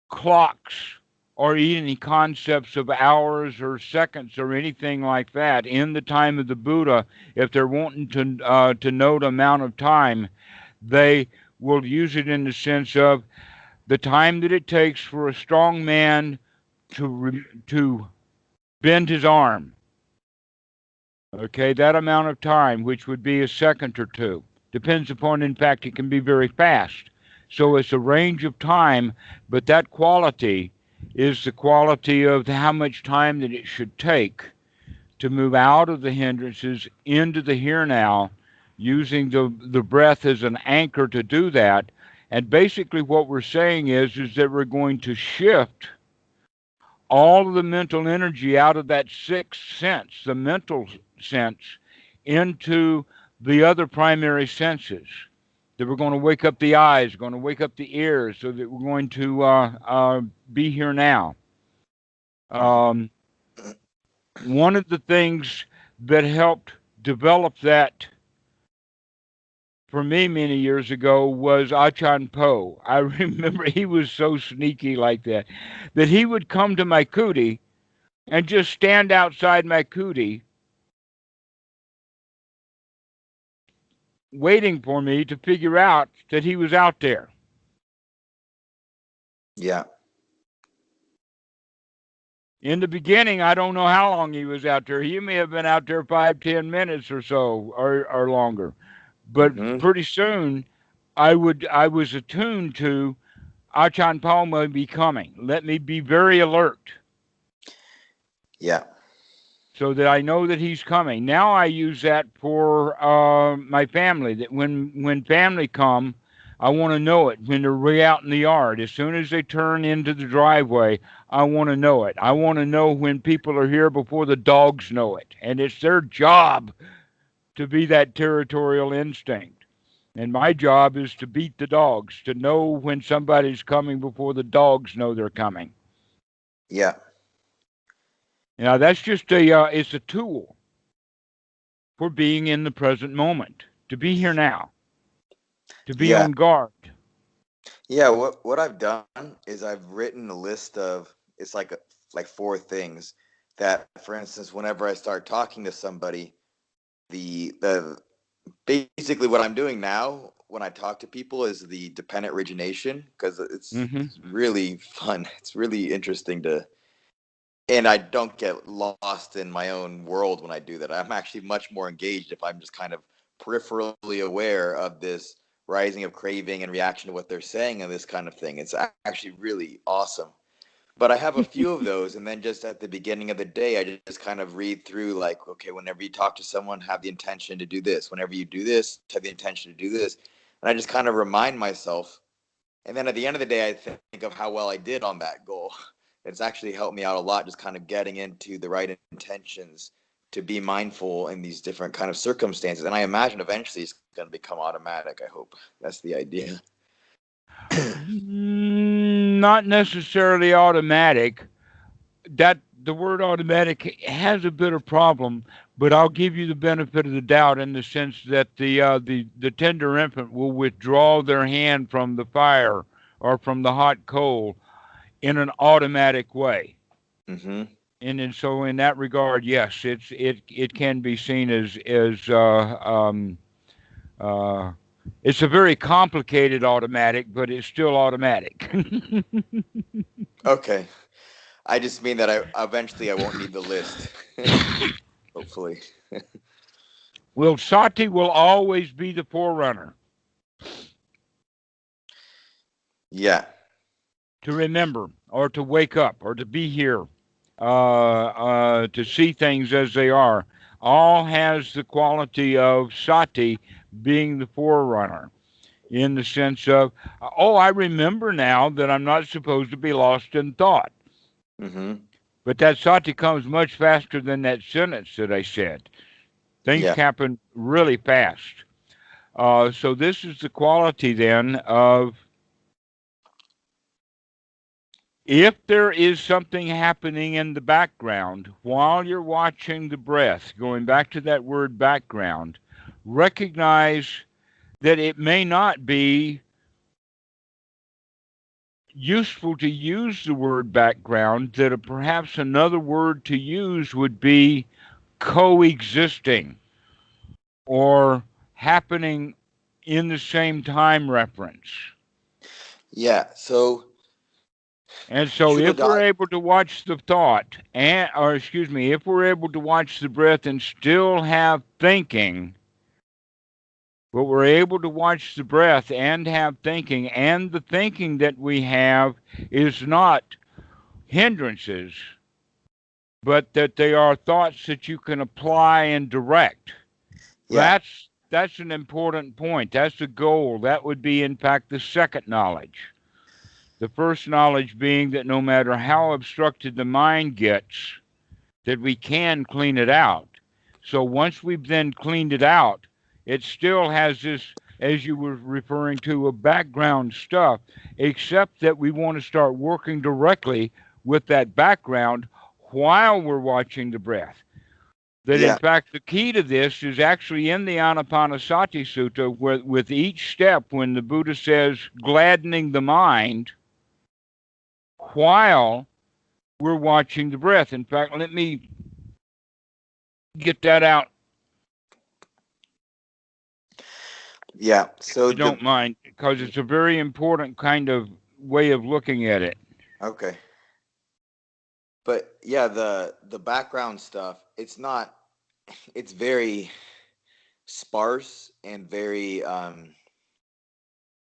clocks or any concepts of hours or seconds or anything like that in the time of the Buddha. If they're wanting to note amount of time, they will use it in the sense of the time that it takes for a strong man to bend his arm. Okay, that amount of time, which would be a second or two, depends upon, in fact, it can be very fast. So it's a range of time, but that quality is the quality of how much time that it should take to move out of the hindrances into the here now, using the breath as an anchor to do that. And basically, what we're saying is that we're going to shift all of the mental energy out of that sixth sense, the mental sense, into the other primary senses. That we're going to wake up the eyes, going to wake up the ears, so that we're going to be here now. Um, One of the things that helped develop that for me many years ago was Achan Po. I remember he was so sneaky like that, that he would come to my kuti and just stand outside my kuti waiting for me to figure out that he was out there. Yeah. In the beginning, I don't know how long he was out there. He may have been out there 5, 10 minutes or so, or longer. But Mm-hmm. pretty soon, I was attuned to Achan Paul may be coming. Let me be very alert Yeah. so that I know that he's coming. Now I use that for my family. That when family come, I want to know it. When they're way out in the yard, as soon as they turn into the driveway, I want to know it. I want to know when people are here before the dogs know it, and it's their job to be that territorial instinct. And my job is to beat the dogs, to know when somebody's coming before the dogs know they're coming. Yeah. Now that's just it's a tool for being in the present moment, to be here now, to be Yeah. on guard. Yeah. What I've done is I've written a list of, it's like four things that, for instance, whenever I start talking to somebody, the basically what I'm doing now when I talk to people is the dependent origination, because Hmm. it's really fun. It's really interesting to, and I don't get lost in my own world when I do that. I'm actually much more engaged if I'm just kind of peripherally aware of this rising of craving and reaction to what they're saying and this kind of thing. It's actually really awesome. But I have a few of those, and then just at the beginning of the day, I just kind of read through, like, okay, whenever you talk to someone, have the intention to do this. Whenever you do this, have the intention to do this. And I just kind of remind myself. And then at the end of the day, I think of how well I did on that goal. It's actually helped me out a lot, just kind of getting into the right intentions to be mindful in these different kind of circumstances. And I imagine eventually it's going to become automatic. I hope that's the idea. Not necessarily automatic. That the word automatic has a bit of problem, but I'll give you the benefit of the doubt in the sense that the tender infant will withdraw their hand from the fire or from the hot coal in an automatic way. Mm-hmm. And so in that regard, yes, it can be seen as uh, it's a very complicated automatic, but it's still automatic. Okay. I just mean that I eventually I won't need the list. Hopefully. Well, sati will always be the forerunner. Yeah. To remember, or to wake up, or to be here, to see things as they are, all has the quality of sati being the forerunner. In the sense of, oh, I remember now that I'm not supposed to be lost in thought. Mm-hmm. But that sati comes much faster than that sentence that I said. Things Yeah. happen really fast. So this is the quality then of if there is something happening in the background while you're watching the breath, going back to that word background, recognize that it may not be useful to use the word background, that perhaps another word to use would be coexisting or happening in the same time reference. Yeah. So And so Chula if we're dot. able to watch the thought and or excuse me, if we're able to watch the breath and still have thinking, but we're able to watch the breath and have thinking, and the thinking that we have is not hindrances, but that they are thoughts that you can apply and direct. Yeah. That's an important point. That's the goal. That would be, in fact, the second knowledge. The first knowledge being that no matter how obstructed the mind gets, that we can clean it out. So once we've then cleaned it out, it still has this, as you were referring to, a background stuff, except that we want to start working directly with that background while we're watching the breath. That in Yeah. fact the key to this is actually in the Anapanasati Sutta, where with each step, when the Buddha says gladdening the mind while we're watching the breath. In fact, let me get that out, Yeah. if So you the don't mind, because it's a very important kind of way of looking at it. okay. But yeah, the background stuff, it's not it's very sparse and very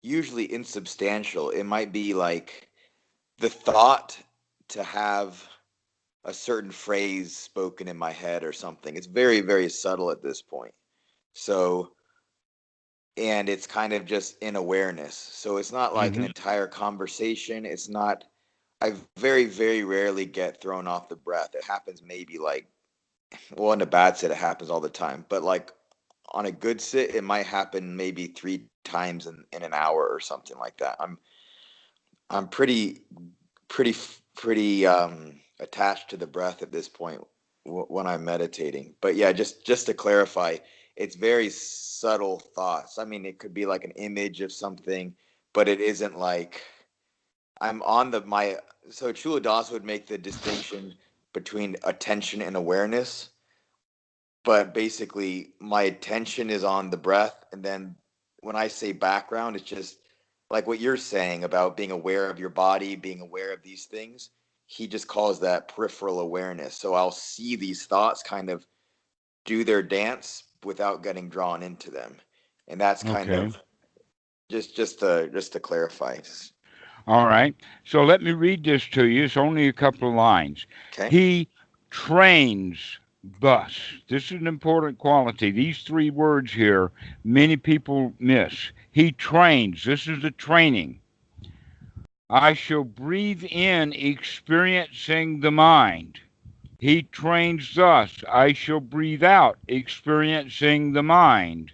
usually insubstantial. It might be like the thought to have a certain phrase spoken in my head or something. It's very, very subtle at this point. So, and it's kind of just in awareness. So it's not like an Hmm. entire conversation. It's not, I very, very rarely get thrown off the breath. It happens maybe like, well, in a bad sit, it happens all the time. But like on a good sit, it might happen maybe 3 times in an hour or something like that. I'm pretty attached to the breath at this point when I'm meditating. But yeah, just to clarify, it's very subtle thoughts. I mean, it could be like an image of something, but it isn't like I'm on the my. So Chula Das would make the distinction between attention and awareness, but basically my attention is on the breath, and then when I say background, it's just like what you're saying about being aware of your body, being aware of these things. He just calls that peripheral awareness. So I'll see these thoughts kind of do their dance without getting drawn into them, and that's kind Okay. of just to clarify. All right. So let me read this to you. It's only a couple of lines. Okay. He trains thus. This is an important quality. These three words here, many people miss. He trains. This is the training. I shall breathe in, experiencing the mind. He trains thus. I shall breathe out, experiencing the mind.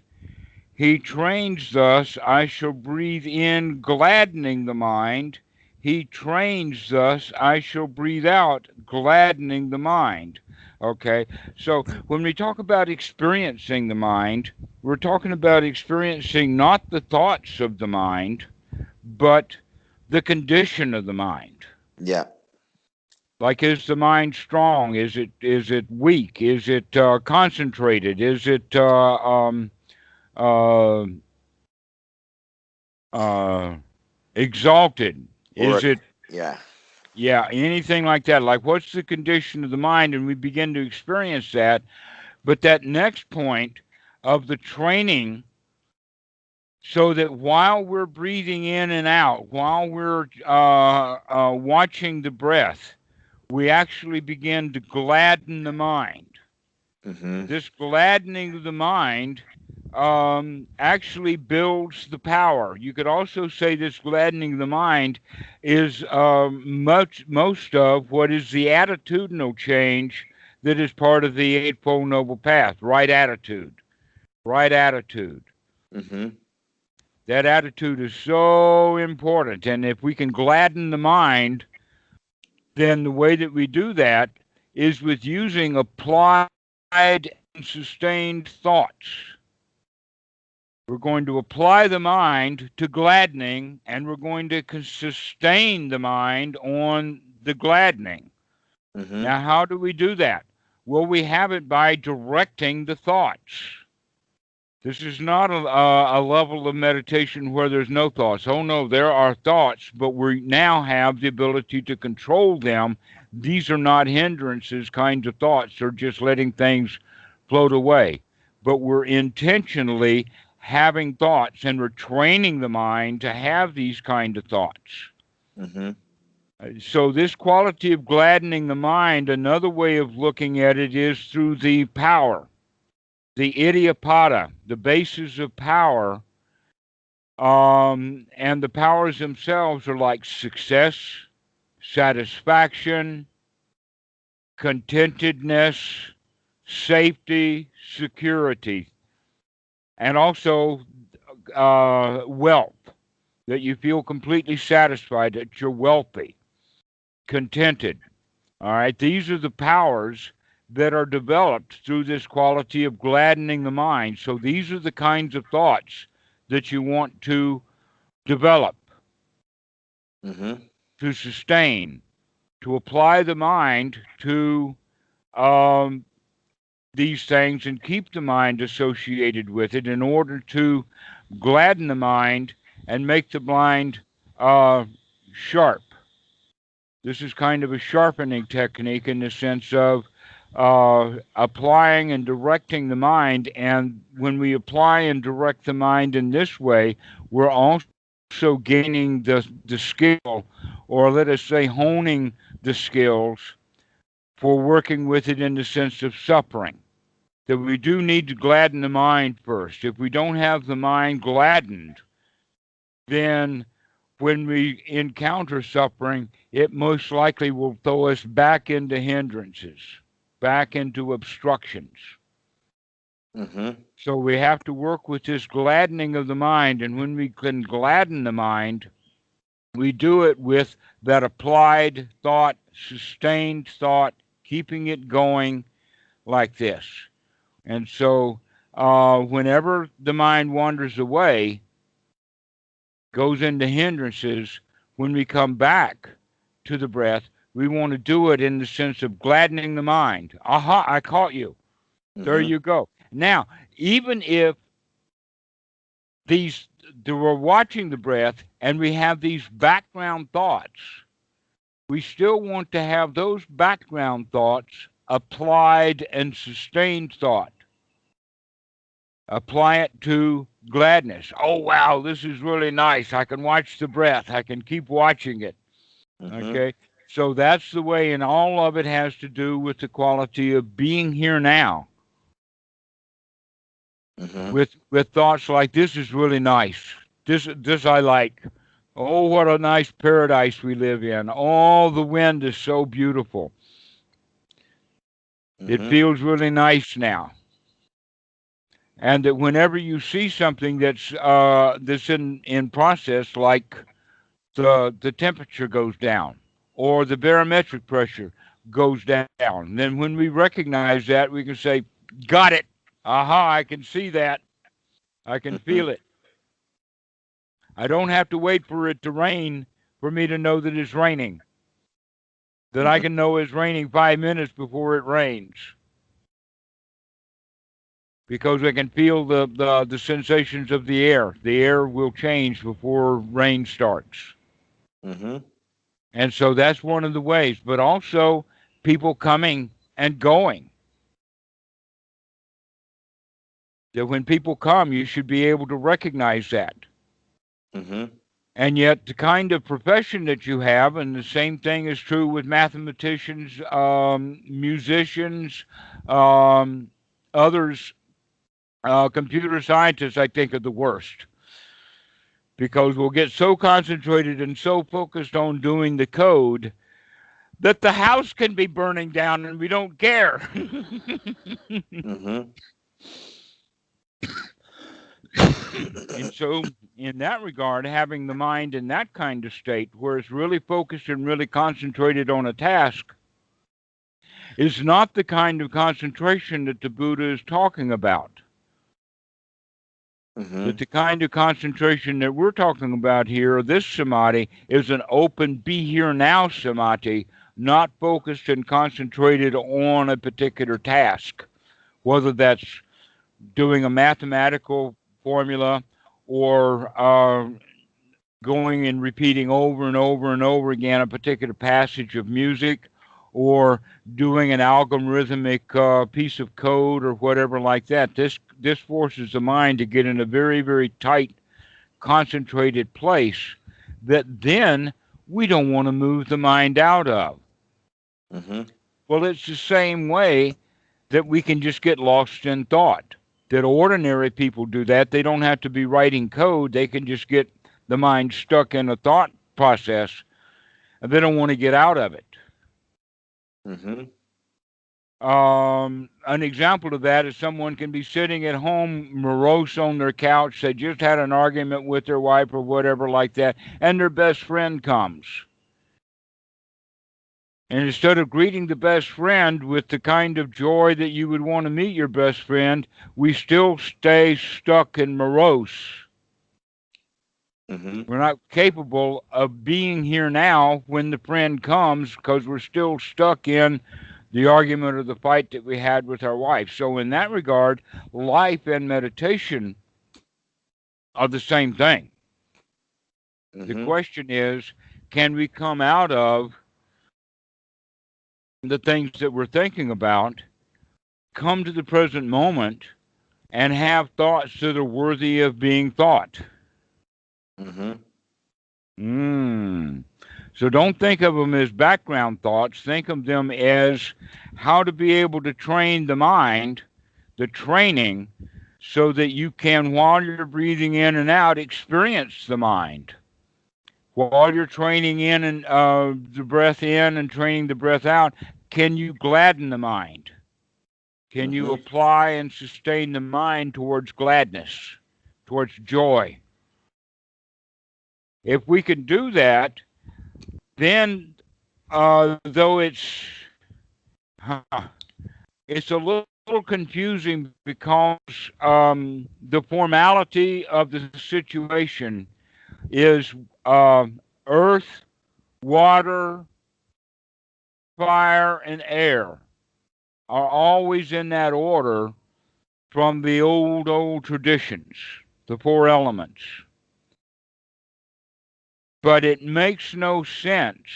He trains thus. I shall breathe in, gladdening the mind. he trains thus I shall breathe out, gladdening the mind. Okay, so when we talk about experiencing the mind, we're talking about experiencing not the thoughts of the mind, but the condition of the mind. Yeah. Like, is the mind strong? Is it weak? Is it concentrated? Is it uh, uh, exalted? Is Or it, yeah. yeah, anything like that? Like, what's the condition of the mind? And we begin to experience that. But that next point of the training, so that while we're breathing in and out, while we're watching the breath, we actually begin to gladden the mind. Mm-hmm. This gladdening of the mind actually builds the power. You could also say this gladdening of the mind is most of what is the attitudinal change that is part of the Eightfold Noble Path. Right attitude. Right attitude. Mm-hmm. That attitude is so important. And if we can gladden the mind, then the way that we do that is with using applied and sustained thoughts. We're going to apply the mind to gladdening, and we're going to sustain the mind on the gladdening. Mm-hmm. Now, how do we do that? Well, we have it by directing the thoughts. This is not a level of meditation where there's no thoughts. Oh, no, there are thoughts, but we now have the ability to control them. These are not hindrances kinds of thoughts. They're just letting things float away. But we're intentionally having thoughts, and we're training the mind to have these kind of thoughts. Mm-hmm. So this quality of gladdening the mind, another way of looking at it is through the power, the idiopada, the bases of power, and the powers themselves are like success, satisfaction, contentedness, safety, security, and also wealth, that you feel completely satisfied, that you're wealthy, contented. All right, these are the powers that are developed through this quality of gladdening the mind. So these are the kinds of thoughts that you want to develop, Mm-hmm. to sustain, to apply the mind to um, these things and keep the mind associated with it in order to gladden the mind and make the mind sharp. This is kind of a sharpening technique in the sense of applying and directing the mind. And when we apply and direct the mind in this way, we're also gaining the skill, or let us say honing the skills for working with it in the sense of suffering. That we do need to gladden the mind first. If we don't have the mind gladdened, then when we encounter suffering, it most likely will throw us back into hindrances, back into obstructions. Mm-hmm. So we have to work with this gladdening of the mind. And when we can gladden the mind, we do it with that applied thought, sustained thought, keeping it going like this. And so whenever the mind wanders away, goes into hindrances, when we come back to the breath, we want to do it in the sense of gladdening the mind. Aha, I caught you. There Mm-hmm. you go. Now, even if these we're watching the breath and we have these background thoughts, we still want to have those background thoughts applied and sustained thought. Apply it to gladness. Oh, wow, this is really nice. I can watch the breath. I can keep watching it. Mm-hmm. Okay. So that's the way, and all of it has to do with the quality of being here now. Mm-hmm. With thoughts like this is really nice. This I like. Oh, what a nice paradise we live in. Oh, the wind is so beautiful. It Mm-hmm. feels really nice now. And that whenever you see something that's in process, like the temperature goes down, or the barometric pressure goes down. And then when we recognize that, we can say, got it. Aha, I can see that. I can Mm-hmm. feel it. I don't have to wait for it to rain for me to know that it's raining. That I Mm-hmm. can know it's raining 5 minutes before it rains. Because I can feel the sensations of the air. The air will change before rain starts. Mm-hmm. And so that's one of the ways. But also people coming and going. That when people come, you should be able to recognize that. Mm-hmm. And yet, the kind of profession that you have, and the same thing is true with mathematicians, musicians, um, others, computer scientists, I think, are the worst. Because we'll get so concentrated and so focused on doing the code that the house can be burning down and we don't care. Mm-hmm. And so, in that regard, having the mind in that kind of state where it's really focused and really concentrated on a task is not the kind of concentration that the Buddha is talking about. Mm-hmm. That the kind of concentration that we're talking about here, this samadhi, is an open, be here now samadhi, not focused and concentrated on a particular task, whether that's doing a mathematical formula or going and repeating over and over and over again a particular passage of music or doing an algorithmic piece of code or whatever like that. This forces the mind to get in a very, very tight, concentrated place that then we don't want to move the mind out of. Mm-hmm. Well, it's the same way that we can just get lost in thought. That ordinary people do that. They don't have to be writing code. They can just get the mind stuck in a thought process and they don't want to get out of it. Mm-hmm. An example of that is someone can be sitting at home morose on their couch. They just had an argument with their wife or whatever like that, and their best friend comes. And instead of greeting the best friend with the kind of joy that you would want to meet your best friend, we still stay stuck and morose. Mm-hmm. We're not capable of being here now when the friend comes because we're still stuck in the argument or the fight that we had with our wife. So, in that regard, life and meditation are the same thing. The Mm-hmm. question is, can we come out of the things that we're thinking about, come to the present moment, and have thoughts that are worthy of being thought? Mm-hmm. Mm. So don't think of them as background thoughts. Think of them as how to be able to train the mind, the training, so that you can, while you're breathing in and out, experience the mind. While you're training in and the breath in and training the breath out, can you gladden the mind? Can you Mm-hmm. apply and sustain the mind towards gladness, towards joy? If we can do that, then though huh, it's a little confusing because the formality of the situation is earth, water, fire, and air are always in that order from the old traditions, the four elements. But it makes no sense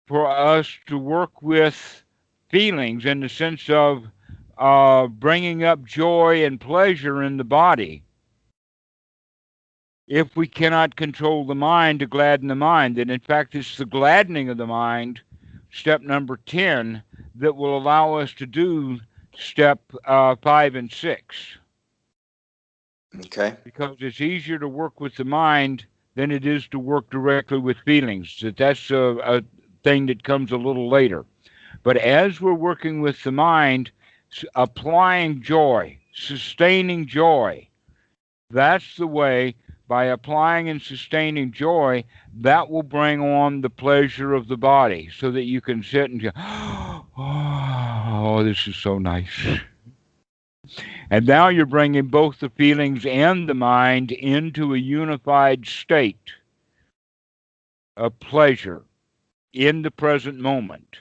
for us to work with feelings in the sense of bringing up joy and pleasure in the body if we cannot control the mind to gladden the mind. And in fact, it's the gladdening of the mind, step number 10, that will allow us to do step 5 and 6. Okay. Because it's easier to work with the mind than it is to work directly with feelings. That's a thing that comes a little later. But as we're working with the mind, applying joy, sustaining joy, that's the way by applying and sustaining joy, that will bring on the pleasure of the body so that you can sit and go, oh, this is so nice. And now you're bringing both the feelings and the mind into a unified state of pleasure in the present moment.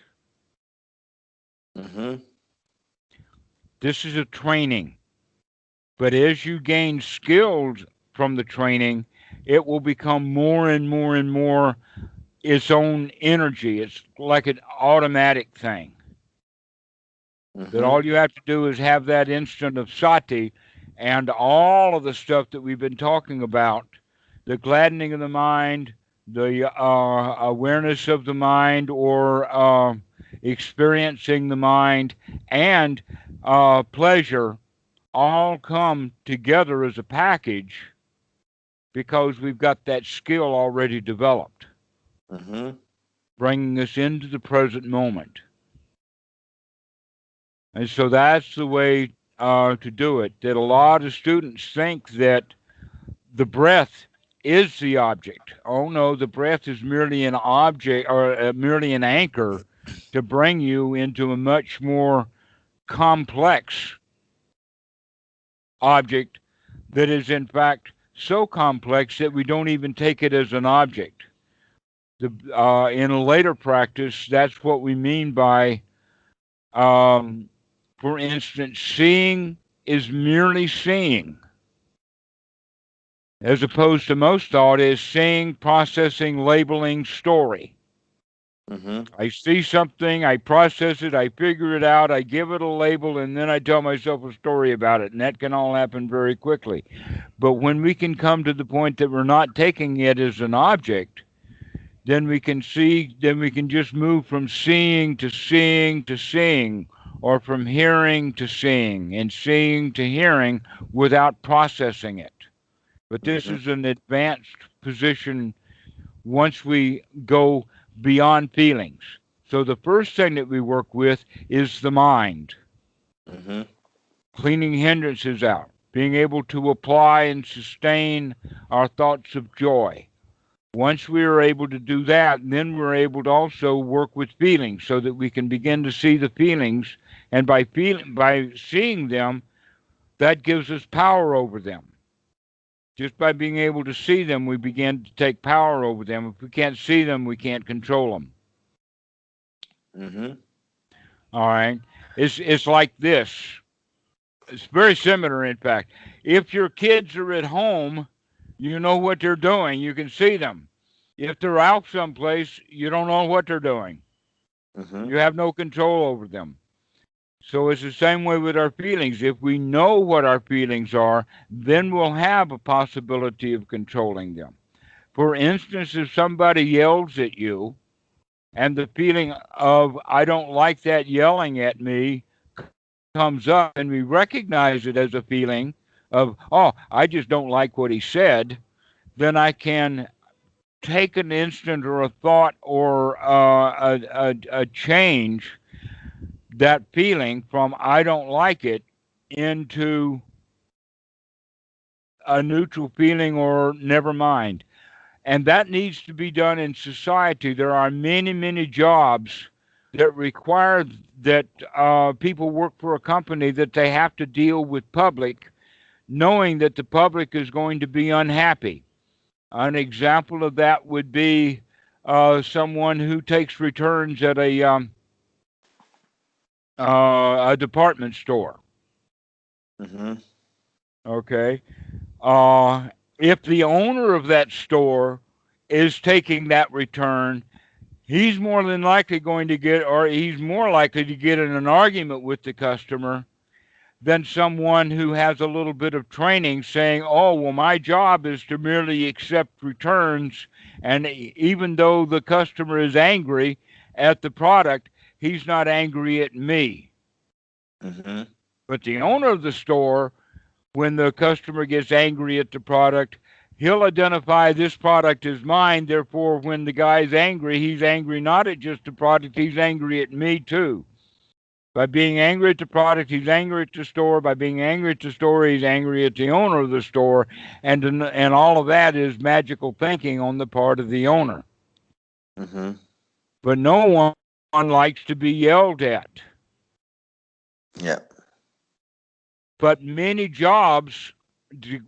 This is a training. But as you gain skills from the training, it will become more and more and more its own energy. It's like an automatic thing. That all you have to do is have that instant of sati, and all of the stuff that we've been talking about, the gladdening of the mind, the awareness of the mind, or experiencing the mind, and pleasure, all come together as a package because we've got that skill already developed, bringing us into the present moment. And so that's the way to do it. That a lot of students think that the breath is the object. Oh no, the breath is merely an object, or merely an anchor to bring you into a much more complex object that is in fact so complex that we don't even take it as an object. In a later practice, that's what we mean by, for instance, seeing is merely seeing, as opposed to most thought is seeing, processing, labeling, story. I see something, I process it, I figure it out, I give it a label, and then I tell myself a story about it, and that can all happen very quickly. But when we can come to the point that we're not taking it as an object, then we can just move from seeing to seeing to seeing, or from hearing to seeing, and seeing to hearing without processing it. But this is an advanced position once we go beyond feelings. So the first thing that we work with is the mind. Cleaning hindrances out, being able to apply and sustain our thoughts of joy. Once we are able to do that, then we're able to also work with feelings so that we can begin to see the feelings, and by seeing them, that gives us power over them. Just by being able to see them, we begin to take power over them. If we can't see them, we can't control them. All right. It's like this. It's very similar, in fact. If your kids are at home, you know what they're doing. You can see them. If they're out someplace, you don't know what they're doing. You have no control over them. So it's the same way with our feelings. If we know what our feelings are, then we'll have a possibility of controlling them. For instance, if somebody yells at you, and the feeling of, I don't like that yelling at me, comes up, and we recognize it as a feeling of, oh, I just don't like what he said, then I can take an instant or a thought or a change that feeling from I don't like it into a neutral feeling or never mind. And that needs to be done in society. There are many, many jobs that require that people work for a company that they have to deal with public, knowing that the public is going to be unhappy. An example of that would be someone who takes returns at a department store. Okay. If the owner of that store is taking that return, he's more than likely going to get, or he's more likely to get in an argument with the customer than someone who has a little bit of training saying, oh, well, my job is to merely accept returns, and even though the customer is angry at the product, he's not angry at me. But the owner of the store, when the customer gets angry at the product, he'll identify this product as mine. Therefore, when the guy's angry, he's angry not at just the product, he's angry at me too. By being angry at the product, he's angry at the store. By being angry at the store, he's angry at the owner of the store. And all of that is magical thinking on the part of the owner. Mm-hmm. But no one likes to be yelled at. Yeah. But many jobs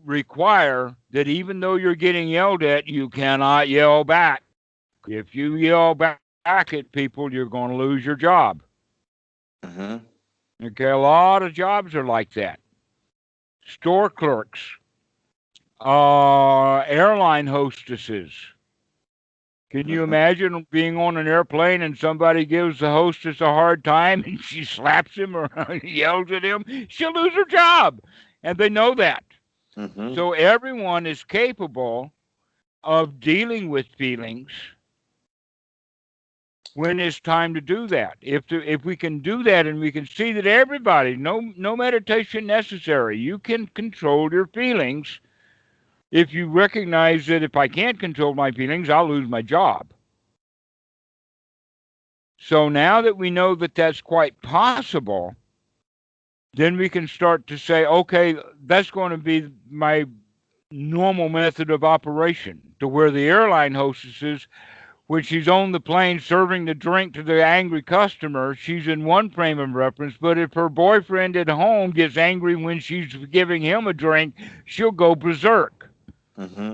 require that even though you're getting yelled at, you cannot yell back. If you yell back at people, you're going to lose your job. Mm-hmm. Okay, a lot of jobs are like that. Store clerks, airline hostesses. Can you Mm-hmm. imagine being on an airplane and somebody gives the hostess a hard time and she slaps him or yells at him? She'll lose her job. And they know that. Mm-hmm. So everyone is capable of dealing with feelings when it's time to do that. If we can do that and we can see that everybody, no meditation necessary, you can control your feelings. If you recognize that if I can't control my feelings, I'll lose my job. So now that we know that that's quite possible, then we can start to say, okay, that's going to be my normal method of operation. To where the airline hostesses, when she's on the plane serving the drink to the angry customer, she's in one frame of reference. But if her boyfriend at home gets angry when she's giving him a drink, she'll go berserk. Mm-hmm.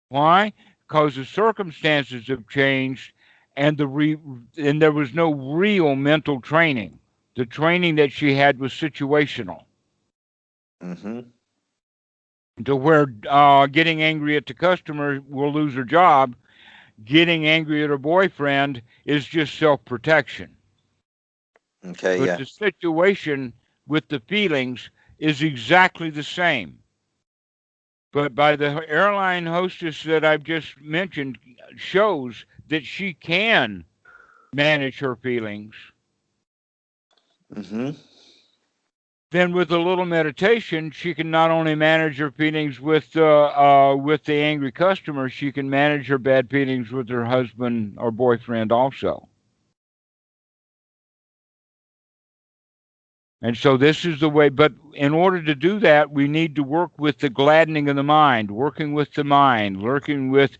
Why? Because the circumstances have changed, and and there was no real mental training. The training that she had was situational. Mm-hmm. To where getting angry at the customer will lose her job, getting angry at her boyfriend is just self-protection. Okay. But Yeah. the situation with the feelings is exactly the same. But by the airline hostess that I've just mentioned shows that she can manage her feelings. Mm-hmm. Then with a little meditation, she can not only manage her feelings with the angry customer, she can manage her bad feelings with her husband or boyfriend also. And so this is the way, but in order to do that, we need to work with the gladdening of the mind, working with the mind, working with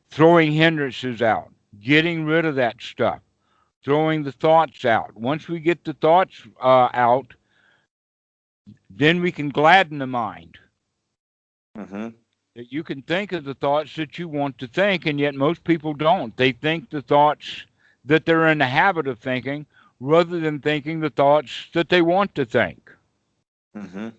throwing hindrances out, getting rid of that stuff, throwing the thoughts out. Once we get the thoughts out, then we can gladden the mind. Mm-hmm. That you can think of the thoughts that you want to think, and yet most people don't. They think the thoughts that they're in the habit of thinking rather than thinking the thoughts that they want to think. Mm-hmm.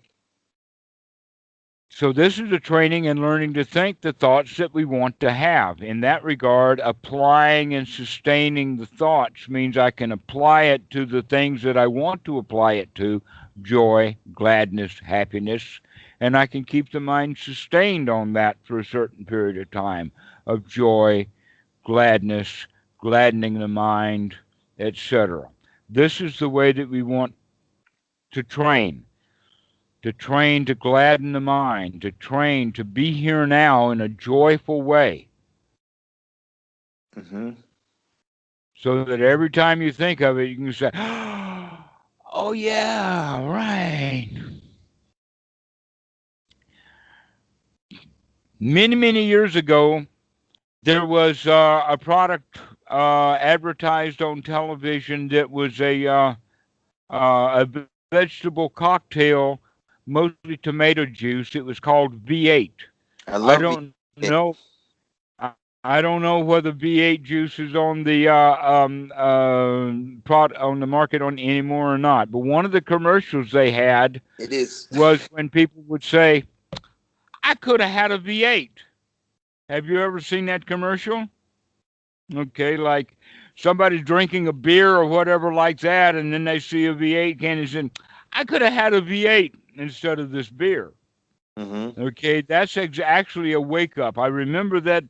So this is a training in learning to think the thoughts that we want to have. In that regard, applying and sustaining the thoughts means I can apply it to the things that I want to apply it to: joy, gladness, happiness, and I can keep the mind sustained on that for a certain period of time of joy, gladness, gladdening the mind, etc. This is the way that we want to train. To train to gladden the mind, to train to be here now in a joyful way, Mm-hmm. so that every time you think of it, you can say, oh, yeah, right. Many, many years ago, there was a product advertised on television that was a vegetable cocktail, mostly tomato juice. It was called V8. I I love don't V8. know I don't know whether V8 juice is on the on the market on anymore or not. But one of the commercials they had It is. was when people would say, "I could have had a V8." Have you ever seen that commercial? Okay, like somebody's drinking a beer or whatever like that, and then they see a V8 can and say, "I could have had a V8 instead of this beer." Mm-hmm. Okay, that's actually a wake up. I remember that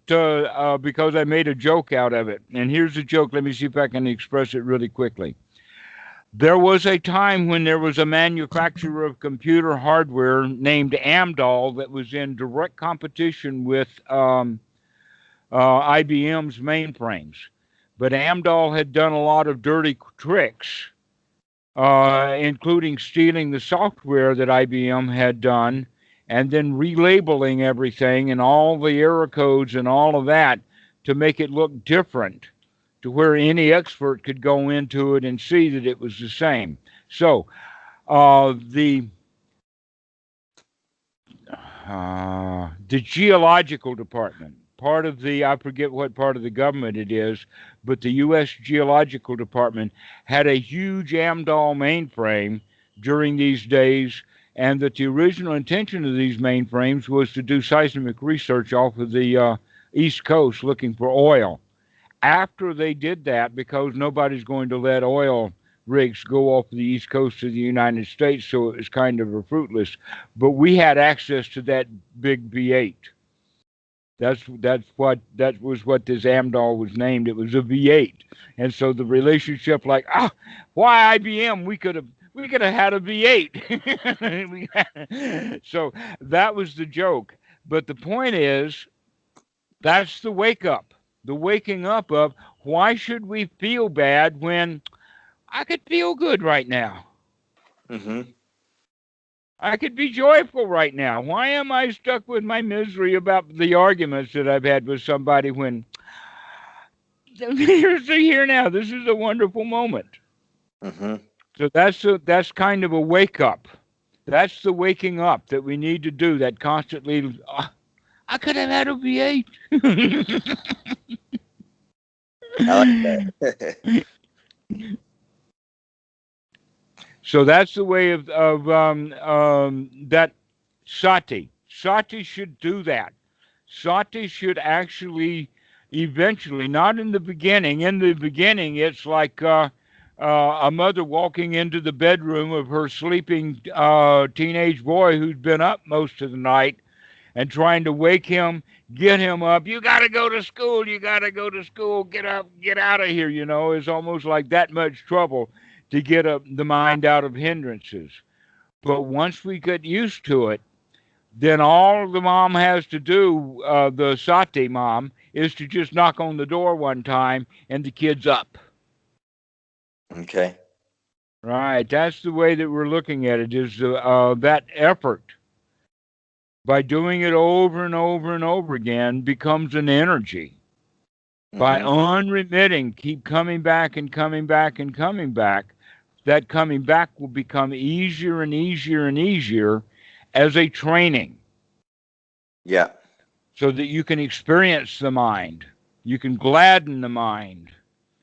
because I made a joke out of it. And here's the joke. Let me see if I can express it really quickly. There was a time when there was a manufacturer of computer hardware named Amdahl that was in direct competition with IBM's mainframes. But Amdahl had done a lot of dirty tricks including stealing the software that IBM had done and then relabeling everything and all the error codes and all of that to make it look different to where any expert could go into it and see that it was the same. So the geological department, part of the, I forget what part of the government it is, but the U.S. Geological Department had a huge Amdahl mainframe during these days, and that the original intention of these mainframes was to do seismic research off of the East Coast looking for oil. After they did that, because nobody's going to let oil rigs go off the east coast of the United States, so it was kind of a fruitless. But we had access to that big V8. That was what this Amdahl was named. It was a V8, and so the relationship, like, why IBM? We could have had a V8. So that was the joke. But the point is, that's the wake up. The waking up of why should we feel bad when I could feel good right now? Mm-hmm. I could be joyful right now. Why am I stuck with my misery about the arguments that I've had with somebody when here's here now? This is a wonderful moment. Mm-hmm. So that's kind of a wake up. That's the waking up that we need to do. That constantly, I could have had a V8. I like that. So that's the way of that sati. Sati should do that. Sati should actually, eventually, not in the beginning. In the beginning, it's like a mother walking into the bedroom of her sleeping teenage boy who's been up most of the night and trying to wake him, get him up. You got to go to school. You got to go to school. Get up. Get out of here. It's almost like that much trouble to get the mind out of hindrances. But once we get used to it, then all the mom has to do, the sati mom, is to just knock on the door one time and the kid's up. Okay. Right. That's the way that we're looking at it, is that effort, by doing it over and over and over again, becomes an energy. By Mm-hmm. unremitting, keep coming back and coming back and coming back, that coming back will become easier and easier and easier as a training. Yeah. So that you can experience the mind. You can gladden the mind.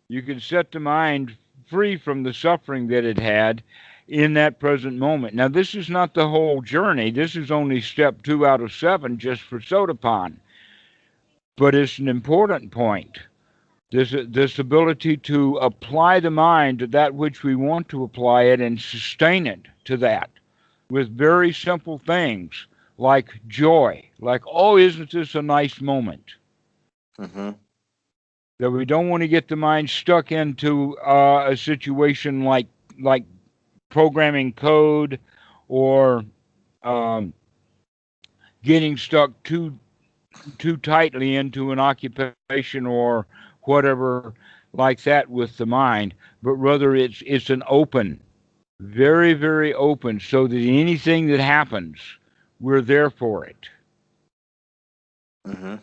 You can set the mind free from the suffering that it had in that present moment. Now, this is not the whole journey. This is only step 2 out of 7 just for Sotapan. But it's an important point. This ability to apply the mind to that which we want to apply it and sustain it to that with very simple things like joy, like, oh, isn't this a nice moment? Mm-hmm. That we don't want to get the mind stuck into a situation like programming code or um, getting stuck too tightly into an occupation or whatever like that with the mind, but rather it's an open, very, very open, so that anything that happens, we're there for it. Mm-hmm.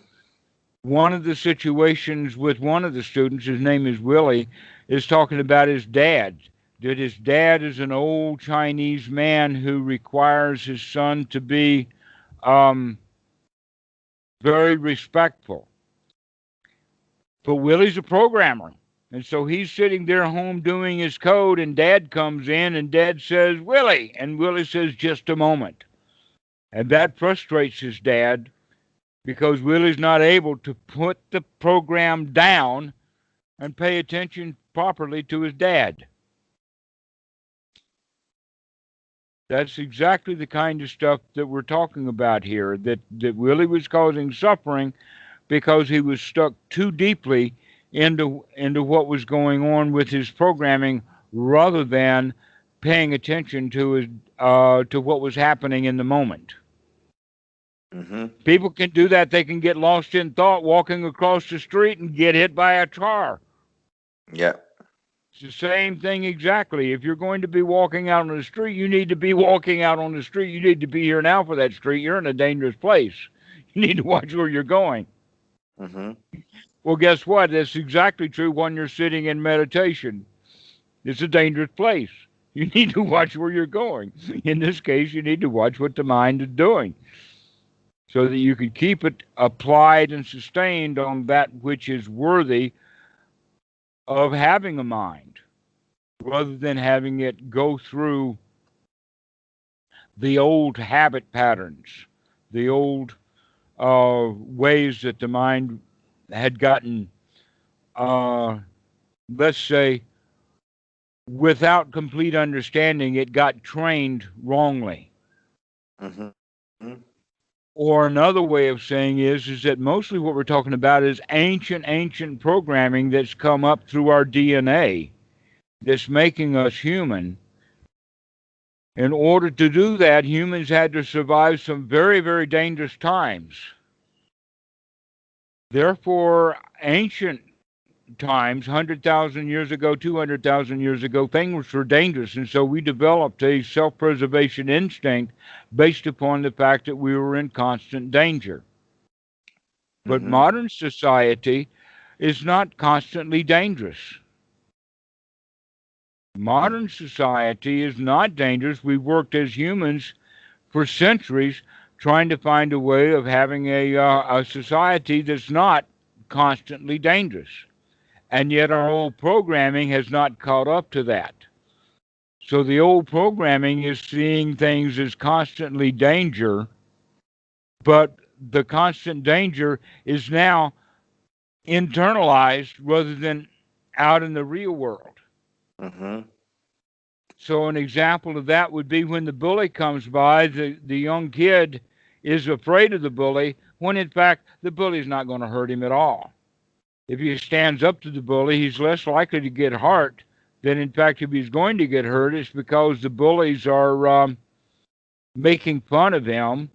One of the situations with one of the students, his name is Willie, is talking about his dad. That his dad is an old Chinese man who requires his son to be um, very respectful. But Willie's a programmer. And so he's sitting there home doing his code, and Dad comes in, and Dad says, Willie. And Willie says, just a moment. And that frustrates his dad because Willie's not able to put the program down and pay attention properly to his dad. That's exactly the kind of stuff that we're talking about here, that Willie was causing suffering because he was stuck too deeply into what was going on with his programming rather than paying attention to his to what was happening in the moment. Mm-hmm. People can do that. They can get lost in thought walking across the street and get hit by a car. Yeah. the same thing exactly. If you're going to be walking out on the street, you need to be walking out on the street. You need to be here now for that street. You're in a dangerous place. You need to watch where you're going. Mm-hmm. Well, guess what? That's exactly true when you're sitting in meditation. It's a dangerous place. You need to watch where you're going. In this case, you need to watch what the mind is doing so that you can keep it applied and sustained on that which is worthy of having a mind, rather than having it go through the old habit patterns, the old ways that the mind had gotten, let's say, without complete understanding, it got trained wrongly. Mm-hmm. Or another way of saying is that mostly what we're talking about is ancient programming that's come up through our DNA that's making us human. In order to do that, humans had to survive some very, very dangerous times. Therefore, ancient times, 100,000 years ago, 200,000 years ago, things were dangerous. And so we developed a self preservation instinct based upon the fact that we were in constant danger. But Mm-hmm. modern society is not constantly dangerous. Modern society is not dangerous. We've worked as humans for centuries trying to find a way of having a society that's not constantly dangerous. And yet our old programming has not caught up to that. So the old programming is seeing things as constantly danger, but the constant danger is now internalized rather than out in the real world. Mm-hmm. So an example of that would be when the bully comes by, the young kid is afraid of the bully, when in fact the bully's not going to hurt him at all. If he stands up to the bully, he's less likely to get hurt than, in fact, if he's going to get hurt, it's because the bullies are making fun of him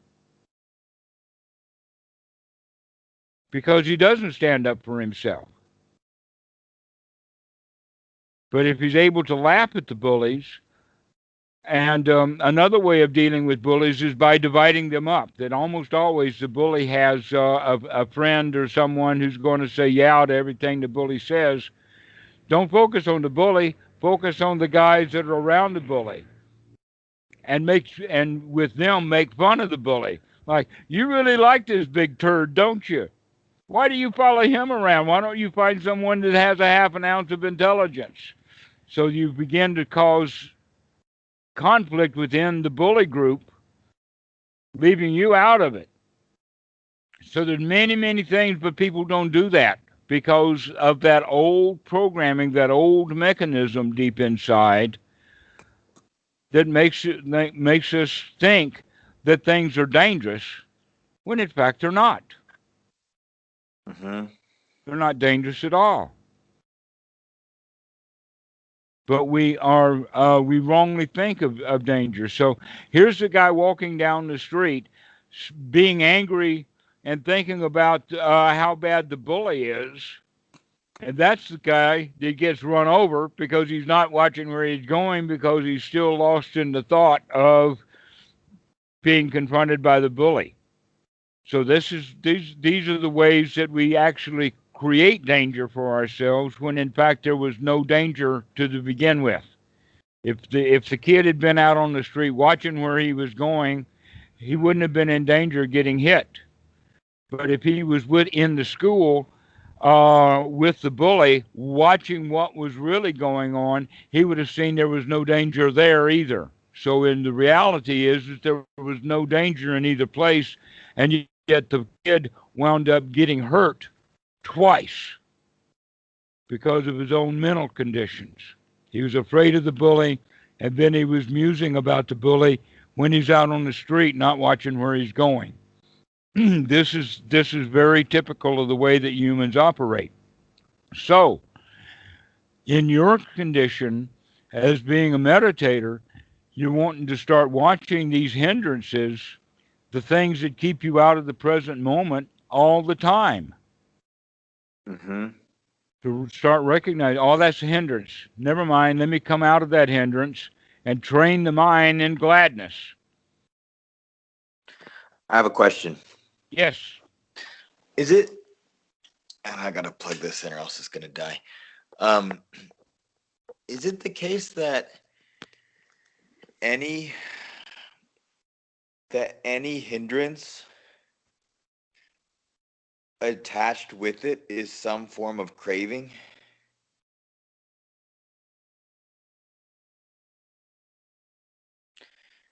because he doesn't stand up for himself. But if he's able to laugh at the bullies, and another way of dealing with bullies is by dividing them up. That almost always the bully has a friend or someone who's going to say yeah to everything the bully says. Don't focus on the bully. Focus on the guys that are around the bully, and with them make fun of the bully. Like, you really like this big turd, don't you? Why do you follow him around? Why don't you find someone that has a half an ounce of intelligence? So you begin to cause conflict within the bully group, leaving you out of it. So there's many things, but people don't do that because of that old programming, that old mechanism deep inside that makes us think that things are dangerous when in fact they're not. Mm-hmm. They're not dangerous at all. But we wrongly think of danger. So here's the guy walking down the street, being angry and thinking about how bad the bully is. And that's the guy that gets run over because he's not watching where he's going, because he's still lost in the thought of being confronted by the bully. So these are the ways that we actually create danger for ourselves when in fact there was no danger to begin with. If the kid had been out on the street watching where he was going, he wouldn't have been in danger of getting hit. But if he was in the school with the bully, watching what was really going on, he would have seen there was no danger there either. So in the reality is that there was no danger in either place, and yet the kid wound up getting hurt twice because of his own mental conditions. He was afraid of the bully, and then he was musing about the bully when he's out on the street, not watching where he's going. This is very typical of the way that humans operate. So, in your condition as being a meditator, you're wanting to start watching these hindrances, the things that keep you out of the present moment all the time. Mm-hmm. to start recognizing, oh, that's a hindrance. Never mind, let me come out of that hindrance and train the mind in gladness. I have a question. Yes. Is it, and I gotta plug this in or else it's gonna die. Is it the case that any hindrance attached with it is some form of craving?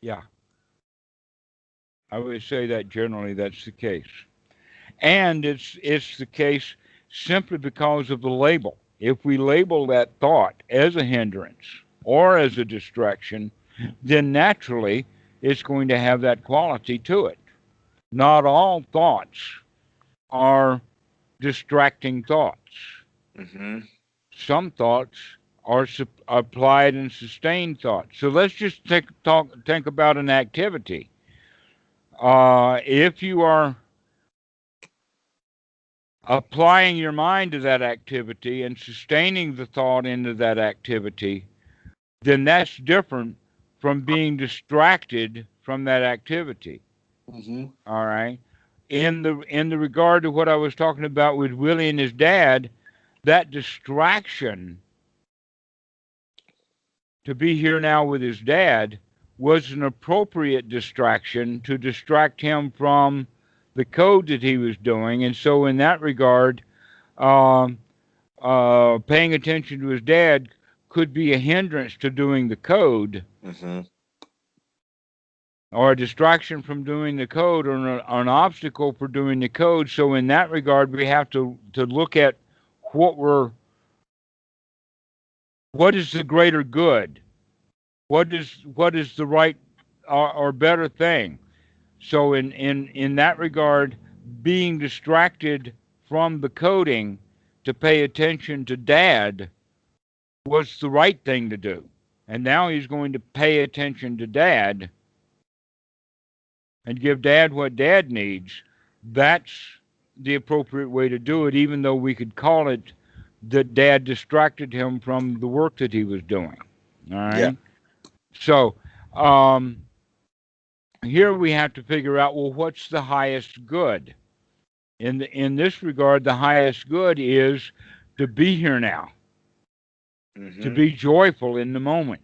Yeah. I would say that generally that's the case. And it's the case simply because of the label. If we label that thought as a hindrance or as a distraction, then naturally it's going to have that quality to it. Not all thoughts are distracting thoughts. Mm-hmm. Some thoughts are applied and sustained thoughts. So let's just think about an activity. If you are applying your mind to that activity and sustaining the thought into that activity, then that's different from being distracted from that activity. Mm-hmm. All right. In the regard to what I was talking about with Willie and his dad, that distraction to be here now with his dad was an appropriate distraction to distract him from the code that he was doing. And so, in that regard, um, paying attention to his dad could be a hindrance to doing the code, Mm-hmm. or a distraction from doing the code, or an obstacle for doing the code. So, in that regard, we have to look at what what is the greater good, what is the right or better thing. So, in that regard, being distracted from the coding to pay attention to dad was the right thing to do. And now he's going to pay attention to dad and give dad what dad needs. That's the appropriate way to do it, even though we could call it that dad distracted him from the work that he was doing. All Yeah. right. So um, here we have to figure out, well, what's the highest good? In this regard, the highest good is to be here now, to Mm-hmm. be joyful in the moment.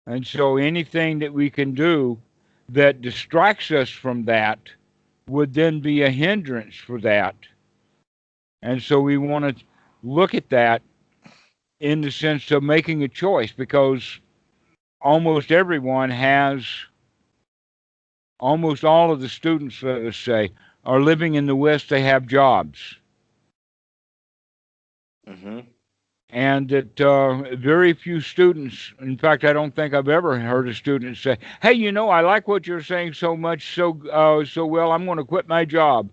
And so anything that we can do that distracts us from that would then be a hindrance for that. And so we want to look at that in the sense of making a choice, because almost everyone has, almost all of the students, let us say, are living in the West, they have jobs. Mm-hmm. And that very few students, in fact, I don't think I've ever heard a student say, "Hey, I like what you're saying so much, so well. I'm going to quit my job."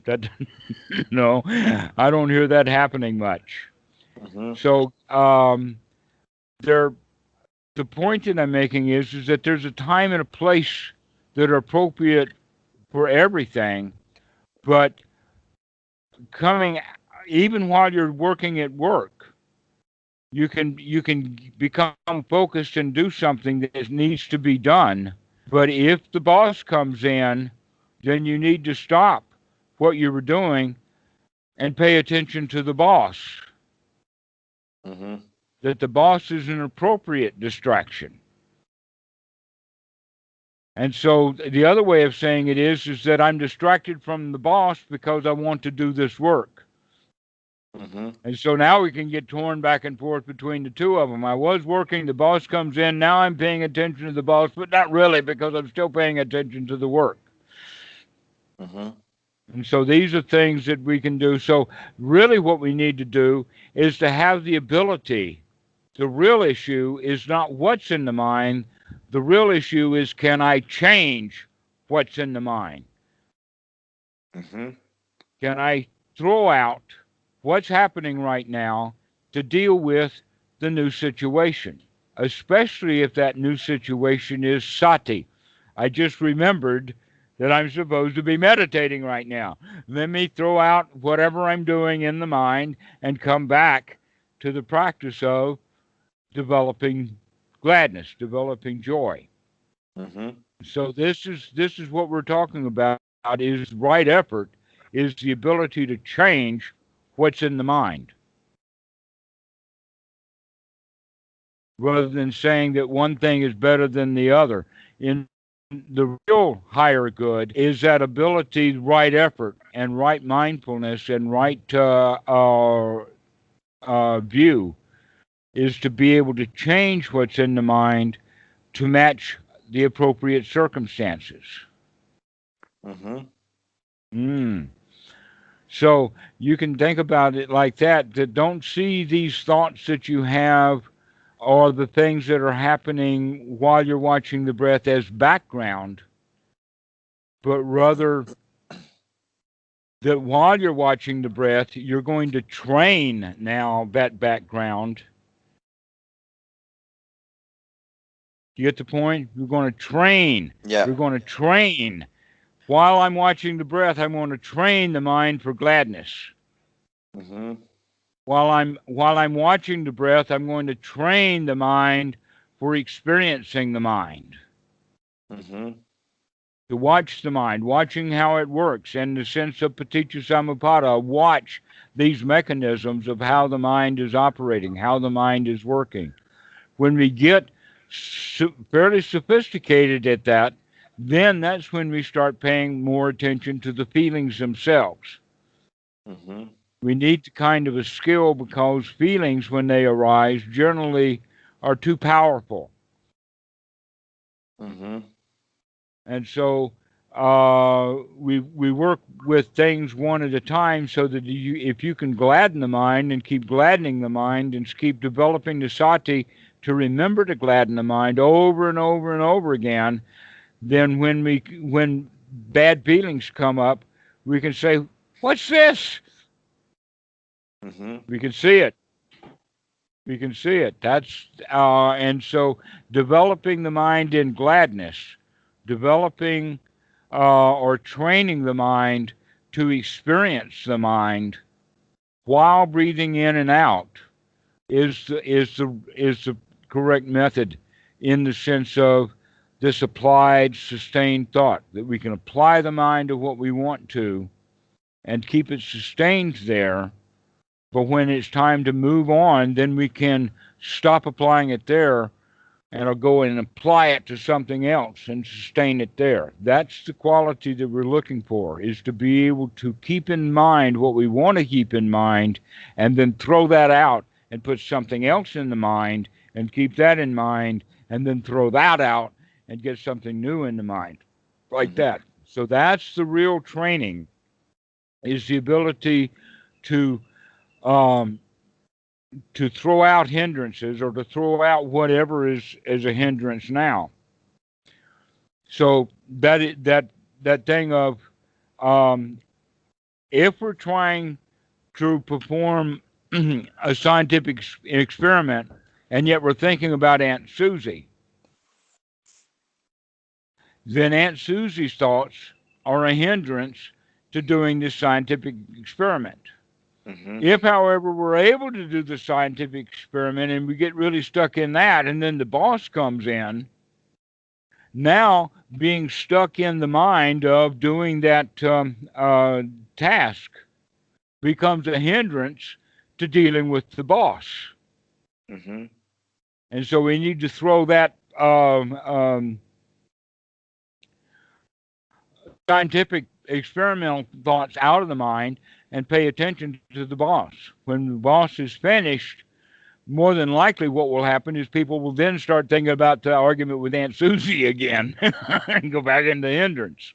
That no, I don't hear that happening much. Mm-hmm. So there, the point that I'm making is that there's a time and a place that are appropriate for everything, but coming even while you're working at work, you can become focused and do something that needs to be done. But if the boss comes in, then you need to stop what you were doing and pay attention to the boss. Mm-hmm. That the boss is an appropriate distraction. And so the other way of saying it is that I'm distracted from the boss because I want to do this work. Mm-hmm. And so now we can get torn back and forth between the two of them. I was working, the boss comes in, now I'm paying attention to the boss, but not really, because I'm still paying attention to the work. Mm-hmm. And so these are things that we can do. So really what we need to do is to have the ability. The real issue is not what's in the mind. The real issue is, can I change what's in the mind? Mm-hmm. Can I throw out what's happening right now to deal with the new situation? Especially if that new situation is sati. I just remembered that I'm supposed to be meditating right now. Let me throw out whatever I'm doing in the mind and come back to the practice of developing gladness, developing joy. Mm-hmm. So this is what we're talking about is right effort is the ability to change what's in the mind rather than saying that one thing is better than the other. In the real higher good is that ability, right effort, and right mindfulness and right view is to be able to change what's in the mind to match the appropriate circumstances. Mm-hmm. Mm. So you can think about it like that, that don't see these thoughts that you have or the things that are happening while you're watching the breath as background, but rather that while you're watching the breath, you're going to train now that background. You get the point? You're going to train. Yeah. You're going to train. While I'm watching the breath, I'm going to train the mind for gladness. Mm-hmm. While I'm watching the breath, I'm going to train the mind for experiencing the mind. Mm-hmm. To watch the mind, watching how it works, and the sense of paticca samuppada, watch these mechanisms of how the mind is operating, how the mind is working. When we get fairly sophisticated at that, then that's when we start paying more attention to the feelings themselves. Mm-hmm. We need to kind of a skill because feelings, when they arise, generally are too powerful. Mm-hmm. And so we work with things one at a time so that if you can gladden the mind and keep gladdening the mind and keep developing the sati to remember to gladden the mind over and over and over again, then when bad feelings come up, we can say, "What's this?" Mm-hmm. We can see it. We can see it. And so developing the mind in gladness, developing or training the mind to experience the mind while breathing in and out is the correct method in the sense of this applied, sustained thought that we can apply the mind to what we want to and keep it sustained there. But when it's time to move on, then we can stop applying it there and I'll go and apply it to something else and sustain it there. That's the quality that we're looking for, is to be able to keep in mind what we want to keep in mind and then throw that out and put something else in the mind and keep that in mind and then throw that out and get something new in the mind. Like Mm-hmm. that. So that's the real training, is the ability to um, to throw out hindrances or to throw out whatever is a hindrance now. So that thing of um, if we're trying to perform a scientific experiment and yet we're thinking about Aunt Susie, then Aunt Susie's thoughts are a hindrance to doing this scientific experiment. Mm-hmm. If, however, we're able to do the scientific experiment and we get really stuck in that, and then the boss comes in, now being stuck in the mind of doing that task becomes a hindrance to dealing with the boss. Mm-hmm. And so we need to throw that scientific experimental thoughts out of the mind and pay attention to the boss. When the boss is finished, more than likely what will happen is people will then start thinking about the argument with Aunt Susie again and go back into hindrance.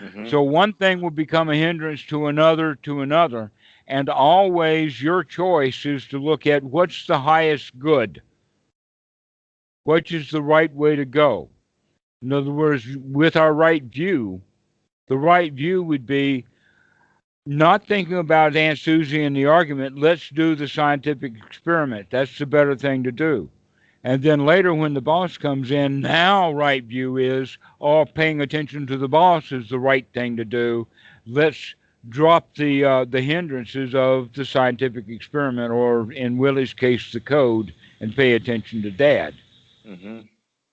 Mm-hmm. So one thing will become a hindrance to another, and always your choice is to look at what's the highest good, which is the right way to go. In other words, with our right view, the right view would be not thinking about Aunt Susie and the argument. Let's do the scientific experiment. That's the better thing to do. And then later when the boss comes in, now right view is, oh, paying attention to the boss is the right thing to do. Let's drop the hindrances of the scientific experiment, or in Willie's case, the code, and pay attention to Dad. Mm-hmm.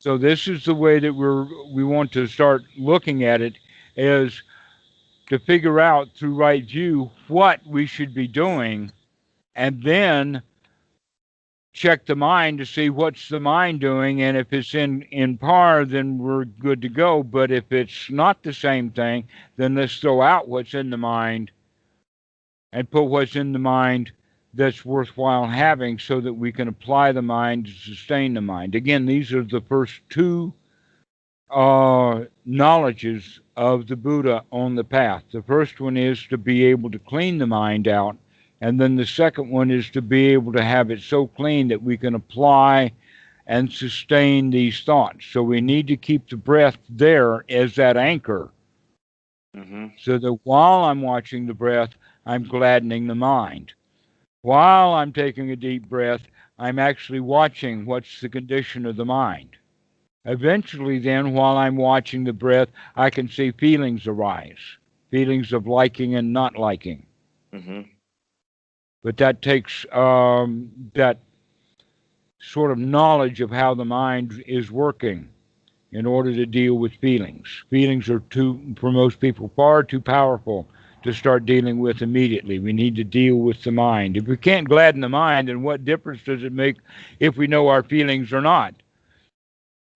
So this is the way that we want to start looking at it, is to figure out through right view what we should be doing, and then check the mind to see what's the mind doing, and if it's in par, then we're good to go. But if it's not the same thing, then let's throw out what's in the mind and put what's in the mind that's worthwhile having, so that we can apply the mind to sustain the mind. Again, these are the first two knowledges of the Buddha on the path. The first one is to be able to clean the mind out, and then the second one is to be able to have it so clean that we can apply and sustain these thoughts. So we need to keep the breath there as that anchor, so that while I'm watching the breath, I'm gladdening the mind. While I'm taking a deep breath, I'm actually watching what's the condition of the mind. Eventually, then, while I'm watching the breath, I can see feelings arise, feelings of liking and not liking. Mm-hmm. But that takes that sort of knowledge of how the mind is working in order to deal with feelings. Feelings are for most people, far too powerful to start dealing with immediately. We need to deal with the mind. If we can't gladden the mind, then what difference does it make if we know our feelings or not?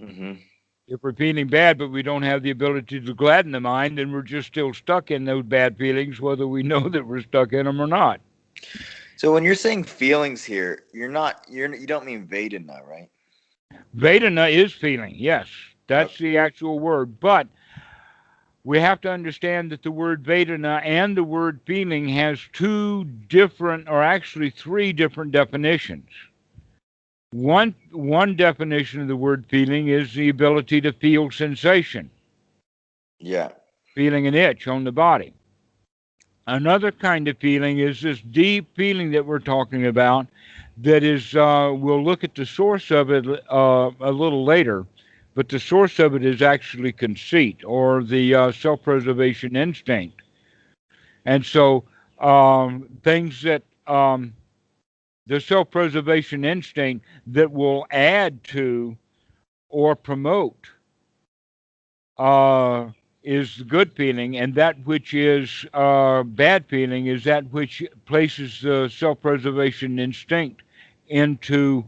Mm-hmm. If we're feeling bad, but we don't have the ability to gladden the mind, then we're just still stuck in those bad feelings, whether we know that we're stuck in them or not. So when you're saying feelings here, you don't mean Vedana, right? Vedana is feeling, yes. That's Okay. the actual word. But we have to understand that the word Vedana and the word feeling has two different, or actually three different definitions. One definition of the word feeling is the ability to feel sensation, Yeah. feeling an itch on the body. Another kind of feeling is this deep feeling that we're talking about, that is, we'll look at the source of it a little later, but the source of it is actually conceit, or the self-preservation instinct. And so things that the self-preservation instinct that will add to or promote uh, is the good feeling, and that which is bad feeling is that which places the self-preservation instinct into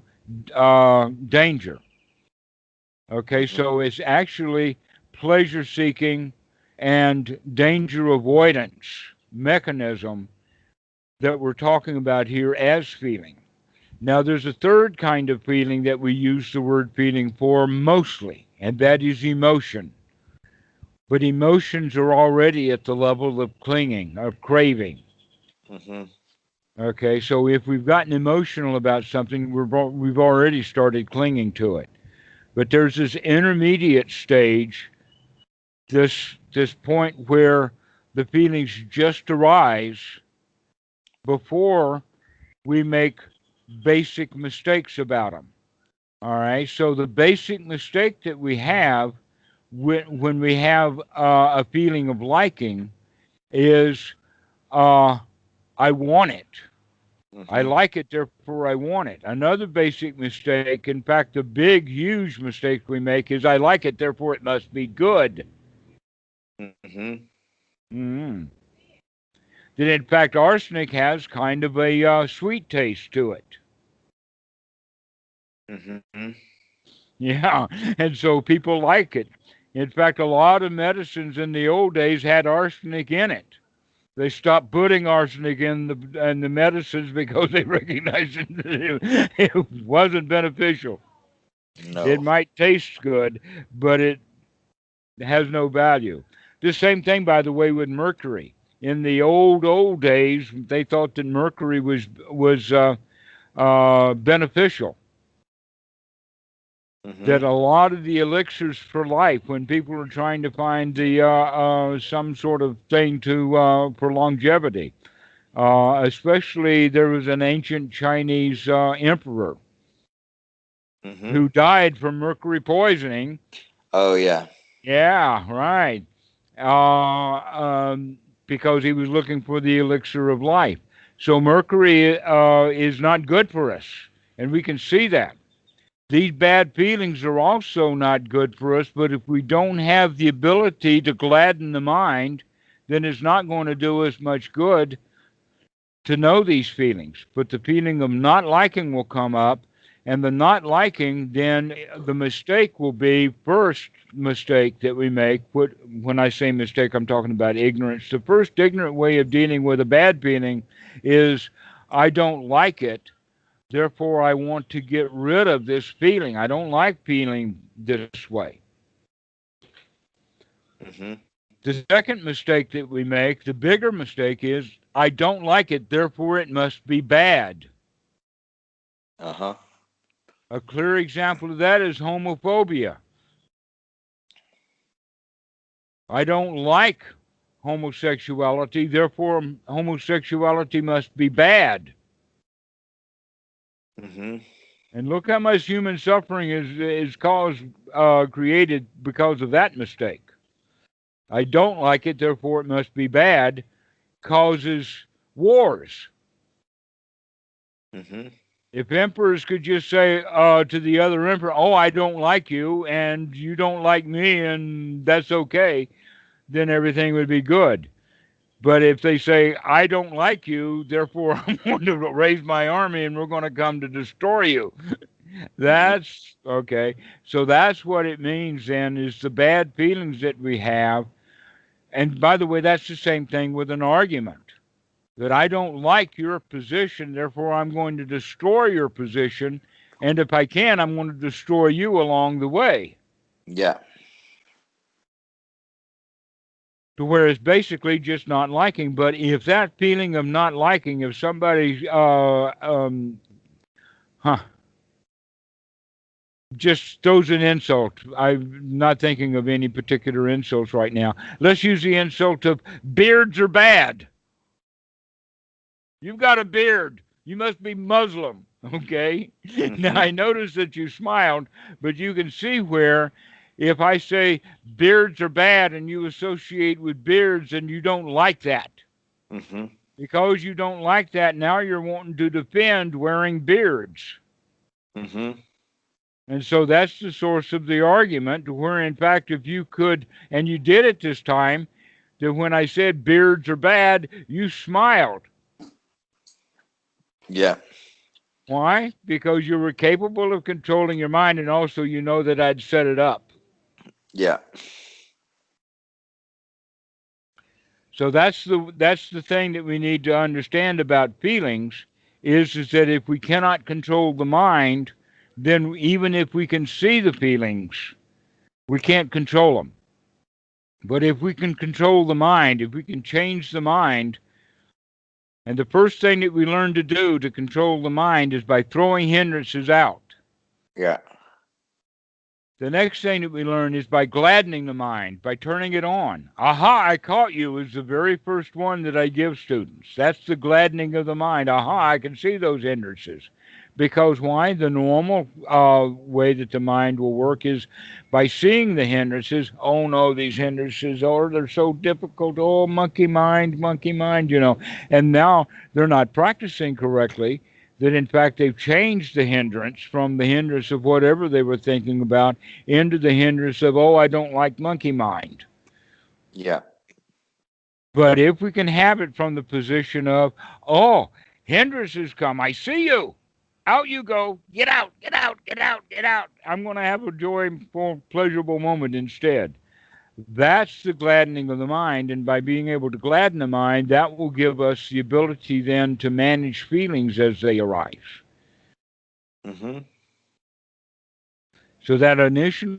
danger. Okay, Mm-hmm. so it's actually pleasure seeking and danger avoidance mechanism that we're talking about here as feeling. Now, there's a third kind of feeling that we use the word feeling for mostly, and that is emotion. But emotions are already at the level of clinging, of craving. Mm-hmm. Okay, so if we've gotten emotional about something, we've already started clinging to it. But there's this intermediate stage, this point where the feelings just arise before we make basic mistakes about them. All right, so the basic mistake that we have when we have a feeling of liking is, uh, I want it. I Mm-hmm. like it, therefore I want it. Another basic mistake, in fact, the big, huge mistake we make is, I like it, therefore it must be good. Mm-hmm. Mm. That in fact, arsenic has kind of a sweet taste to it. Mm-hmm. Yeah, and so people like it. In fact, a lot of medicines in the old days had arsenic in it. They stopped putting arsenic in the medicines because they recognized it wasn't beneficial. It No. might taste good, but it has no value. The same thing, by the way, with mercury. In the old days, they thought that mercury was beneficial. That Mm-hmm. a lot of the elixirs for life, when people are trying to find the some sort of thing to for longevity, especially there was an ancient Chinese emperor who died from mercury poisoning. Oh, yeah. Yeah, right. Because he was looking for the elixir of life. So mercury is not good for us, and we can see that. These bad feelings are also not good for us, but if we don't have the ability to gladden the mind, then it's not going to do us much good to know these feelings. But the feeling of not liking will come up, and the not liking, then the mistake will be first mistake that we make. When I say mistake, I'm talking about ignorance. The first ignorant way of dealing with a bad feeling is I don't like it. Therefore, I want to get rid of this feeling. I don't like feeling this way. The second mistake that we make, the bigger mistake, is I don't like it, therefore it must be bad. A clear example of that is homophobia. I don't like homosexuality, therefore homosexuality must be bad. And look how much human suffering is created because of that mistake. I don't like it, therefore it must be bad, causes wars. If emperors could just say to the other emperor, oh, I don't like you, and you don't like me, and that's okay, then everything would be good. But if they say, I don't like you, therefore I'm going to raise my army and we're going to come to destroy you. That's okay. So that's what it means then, is the bad feelings that we have. And by the way, that's the same thing with an argument. That I don't like your position, therefore I'm going to destroy your position. And if I can, I'm going to destroy you along the way. Yeah. To where it's basically just not liking. But if that feeling of not liking, if somebody just throws an insult, I'm not thinking of any particular insults right now. Let's use the insult of beards are bad. You've got a beard. You must be Muslim. Okay? Now, I noticed that you smiled, but you can see where if I say beards are bad and you associate with beards and you don't like that. Because you don't like that, now you're wanting to defend wearing beards. And so that's the source of the argument, where in fact, if you could, and you did it this time, that when I said beards are bad, you smiled. Yeah. Why? Because you were capable of controlling your mind, and also you know that I'd set it up. Yeah. So that's the thing that we need to understand about feelings is that if we cannot control the mind, then even if we can see the feelings, we can't control them. But if we can control the mind, if we can change the mind, and the first thing that we learn to do to control the mind is by throwing hindrances out. Yeah. The next thing that we learn is by gladdening the mind, by turning it on. Aha, I caught you is the very first one that I give students. That's the gladdening of the mind. Aha, I can see those hindrances. Because why? The normal way that the mind will work is by seeing the hindrances. Oh no, these hindrances, oh, they're so difficult. Oh, monkey mind, you know. And now they're not practicing correctly. That in fact they've changed the hindrance from the hindrance of whatever they were thinking about into the hindrance of, oh, I don't like monkey mind. Yeah. But if we can have it from the position of, oh, hindrances come, I see you. Out you go. Get out, get out, get out, get out. I'm going to have a joyful, pleasurable moment instead. That's the gladdening of the mind, and by being able to gladden the mind, that will give us the ability then to manage feelings as they arise. So that initial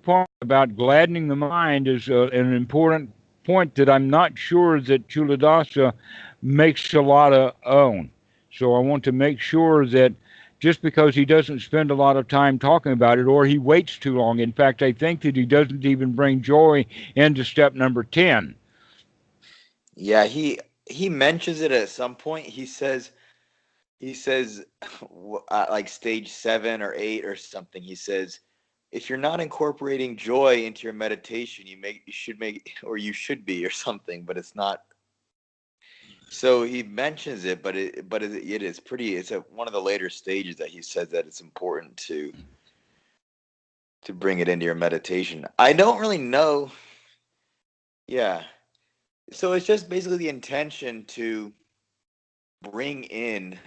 part about gladdening the mind is an important point that I'm not sure that Chuladasa makes a lot of own. So I want to make sure that just because he doesn't spend a lot of time talking about it, or he waits too long. In fact, I think that he doesn't even bring joy into step number 10. Yeah, he mentions it at some point. He says, He says, like stage 7 or 8 or something. He says, if you're not incorporating joy into your meditation, you should be or something, but it's not. So he mentions it, but it is pretty. It's at one of the later stages that he says that it's important to bring it into your meditation. I don't really know. Yeah. So it's just basically the intention to bring in.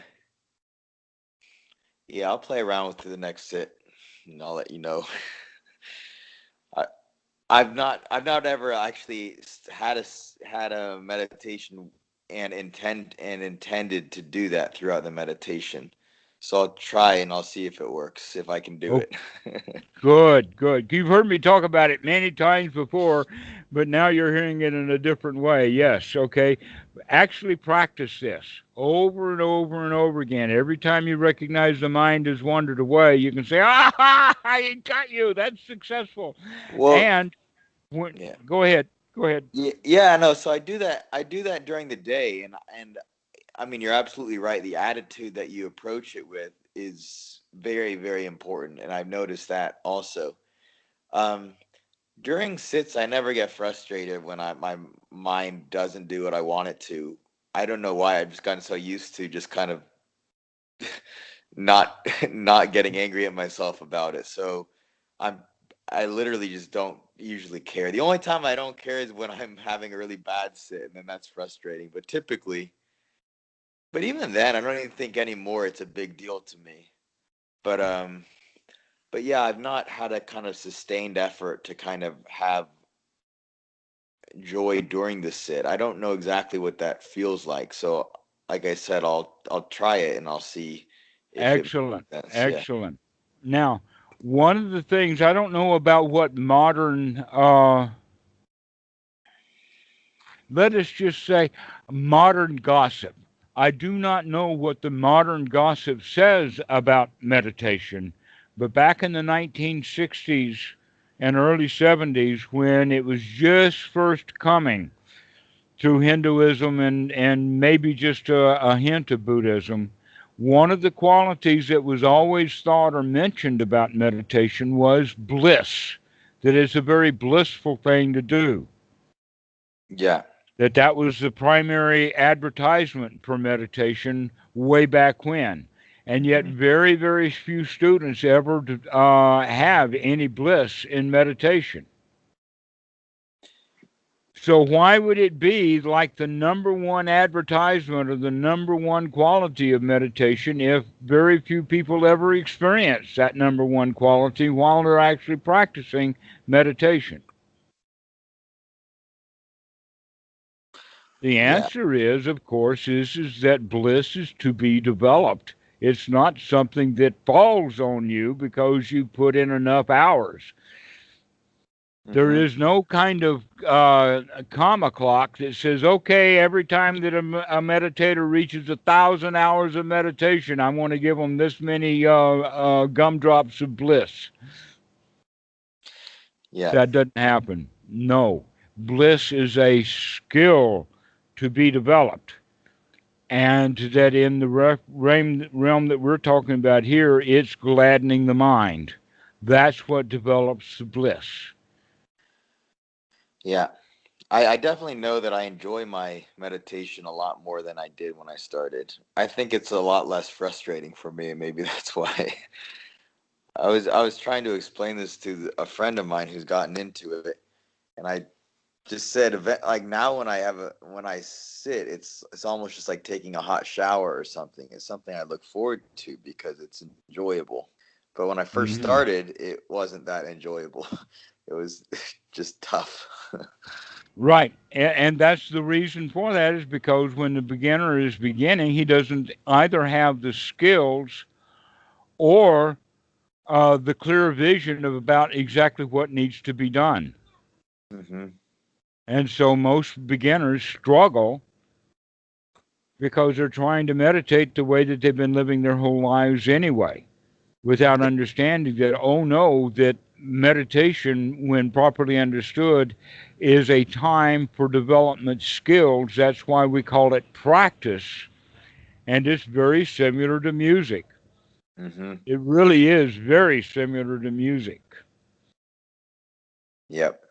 Yeah, I'll play around with the next sit, and I'll let you know. I, I've not ever actually had a meditation and intended to do that throughout the meditation. So I'll try and I'll see if it works, if I can do Oh, it. good, good. You've heard me talk about it many times before, but now you're hearing it in a different way. Yes, okay. Actually practice this over and over and over again. Every time you recognize the mind has wandered away, you can say, "Ah, I got you. That's successful." Well, And yeah. go ahead. Go ahead. Yeah, yeah, no, so I do that. I do that during the day, and I mean, you're absolutely right. The attitude that you approach it with is very, very important, and I've noticed that also. Um, During sits, I never get frustrated when my mind doesn't do what I want it to. I don't know why. I've just gotten so used to just kind of not not getting angry at myself about it. So I'm I literally just don't usually care. The only time I don't care is when I'm having a really bad sit, and then that's frustrating. But even then, I don't even think anymore it's a big deal to me. But but yeah, I've not had a kind of sustained effort to kind of have joy during the sit. I don't know exactly what that feels like. So like I said, I'll try it and I'll see if it Excellent. makes sense. Yeah. Excellent. Now, one of the things I don't know about what modern let us just say modern gossip. I do not know what the modern gossip says about meditation, but back in the 1960s and early 70s, when it was just first coming through Hinduism and maybe just a hint of Buddhism, one of the qualities that was always thought or mentioned about meditation was bliss, that it's a very blissful thing to do, Yeah. that was the primary advertisement for meditation way back when. And yet, Hmm. very, very few students ever have any bliss in meditation. So, why would it be like the number one advertisement or the number one quality of meditation if very few people ever experience that number one quality while they're actually practicing meditation? The Yeah. answer is, of course, is that bliss is to be developed. It's not something that falls on you because you put in enough hours. There Hmm. is no kind of comma clock that says, okay, every time that a meditator reaches 1,000 hours of meditation, I want to give them this many gumdrops of bliss. Yeah. That doesn't happen. No. Bliss is a skill to be developed. And that in the realm that we're talking about here, it's gladdening the mind. That's what develops the bliss. Yeah. I definitely know that I enjoy my meditation a lot more than I did when I started. I think it's a lot less frustrating for me, and maybe that's why. I was trying to explain this to a friend of mine who's gotten into it, and I just said, like now when I sit, it's almost just like taking a hot shower or something. It's something I look forward to because it's enjoyable. But when I first Hmm. started, it wasn't that enjoyable. It was just tough. Right. And that's the reason for that is because when the beginner is beginning, he doesn't either have the skills or the clear vision of about exactly what needs to be done. Hmm. And so most beginners struggle because they're trying to meditate the way that they've been living their whole lives anyway, without understanding that, oh no, that meditation, when properly understood, is a time for development skills. That's why we call it practice And it's very similar to music. Mm-hmm. It really is very similar to music. Yep.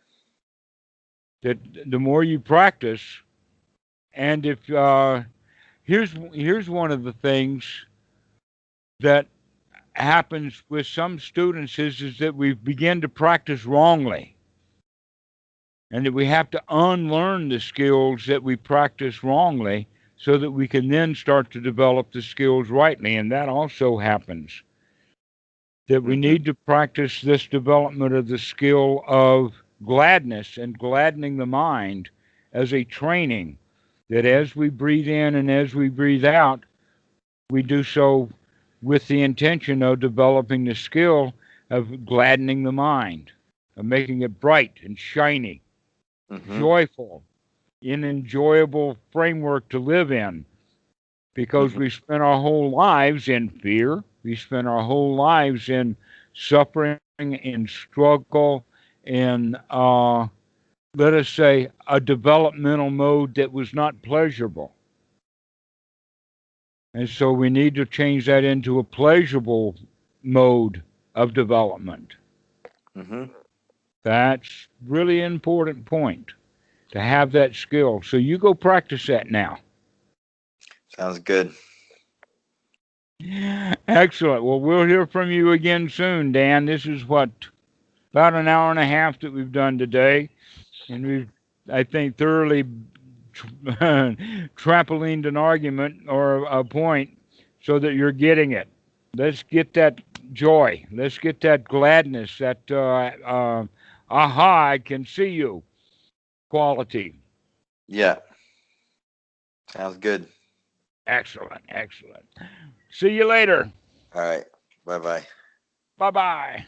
That the more you practice, and if here's one of the things that happens with some students is that we begin to practice wrongly, and that we have to unlearn the skills that we practice wrongly so that we can then start to develop the skills rightly. And that also happens, that we Mm-hmm. need to practice this development of the skill of gladness and gladdening the mind as a training, that as we breathe in and as we breathe out, we do so with the intention of developing the skill of gladdening the mind, of making it bright and shiny, Mm-hmm. joyful, an enjoyable framework to live in, because Mm-hmm. we spent our whole lives in fear. We spent our whole lives in suffering, in struggle, in, let us say, a developmental mode that was not pleasurable. And so we need to change that into a pleasurable mode of development. Mm-hmm. That's really an important point, to have that skill. So you go practice that now. Sounds good. Excellent. Well, we'll hear from you again soon, Dan. This is what, about an hour and a half that we've done today, and we've, I think, thoroughly trampolined an argument or a point so that you're getting it. Let's get that joy. Let's get that gladness, that aha, I can see you quality. Yeah. Sounds good. Excellent, excellent. See you later. All right. Bye bye. Bye bye.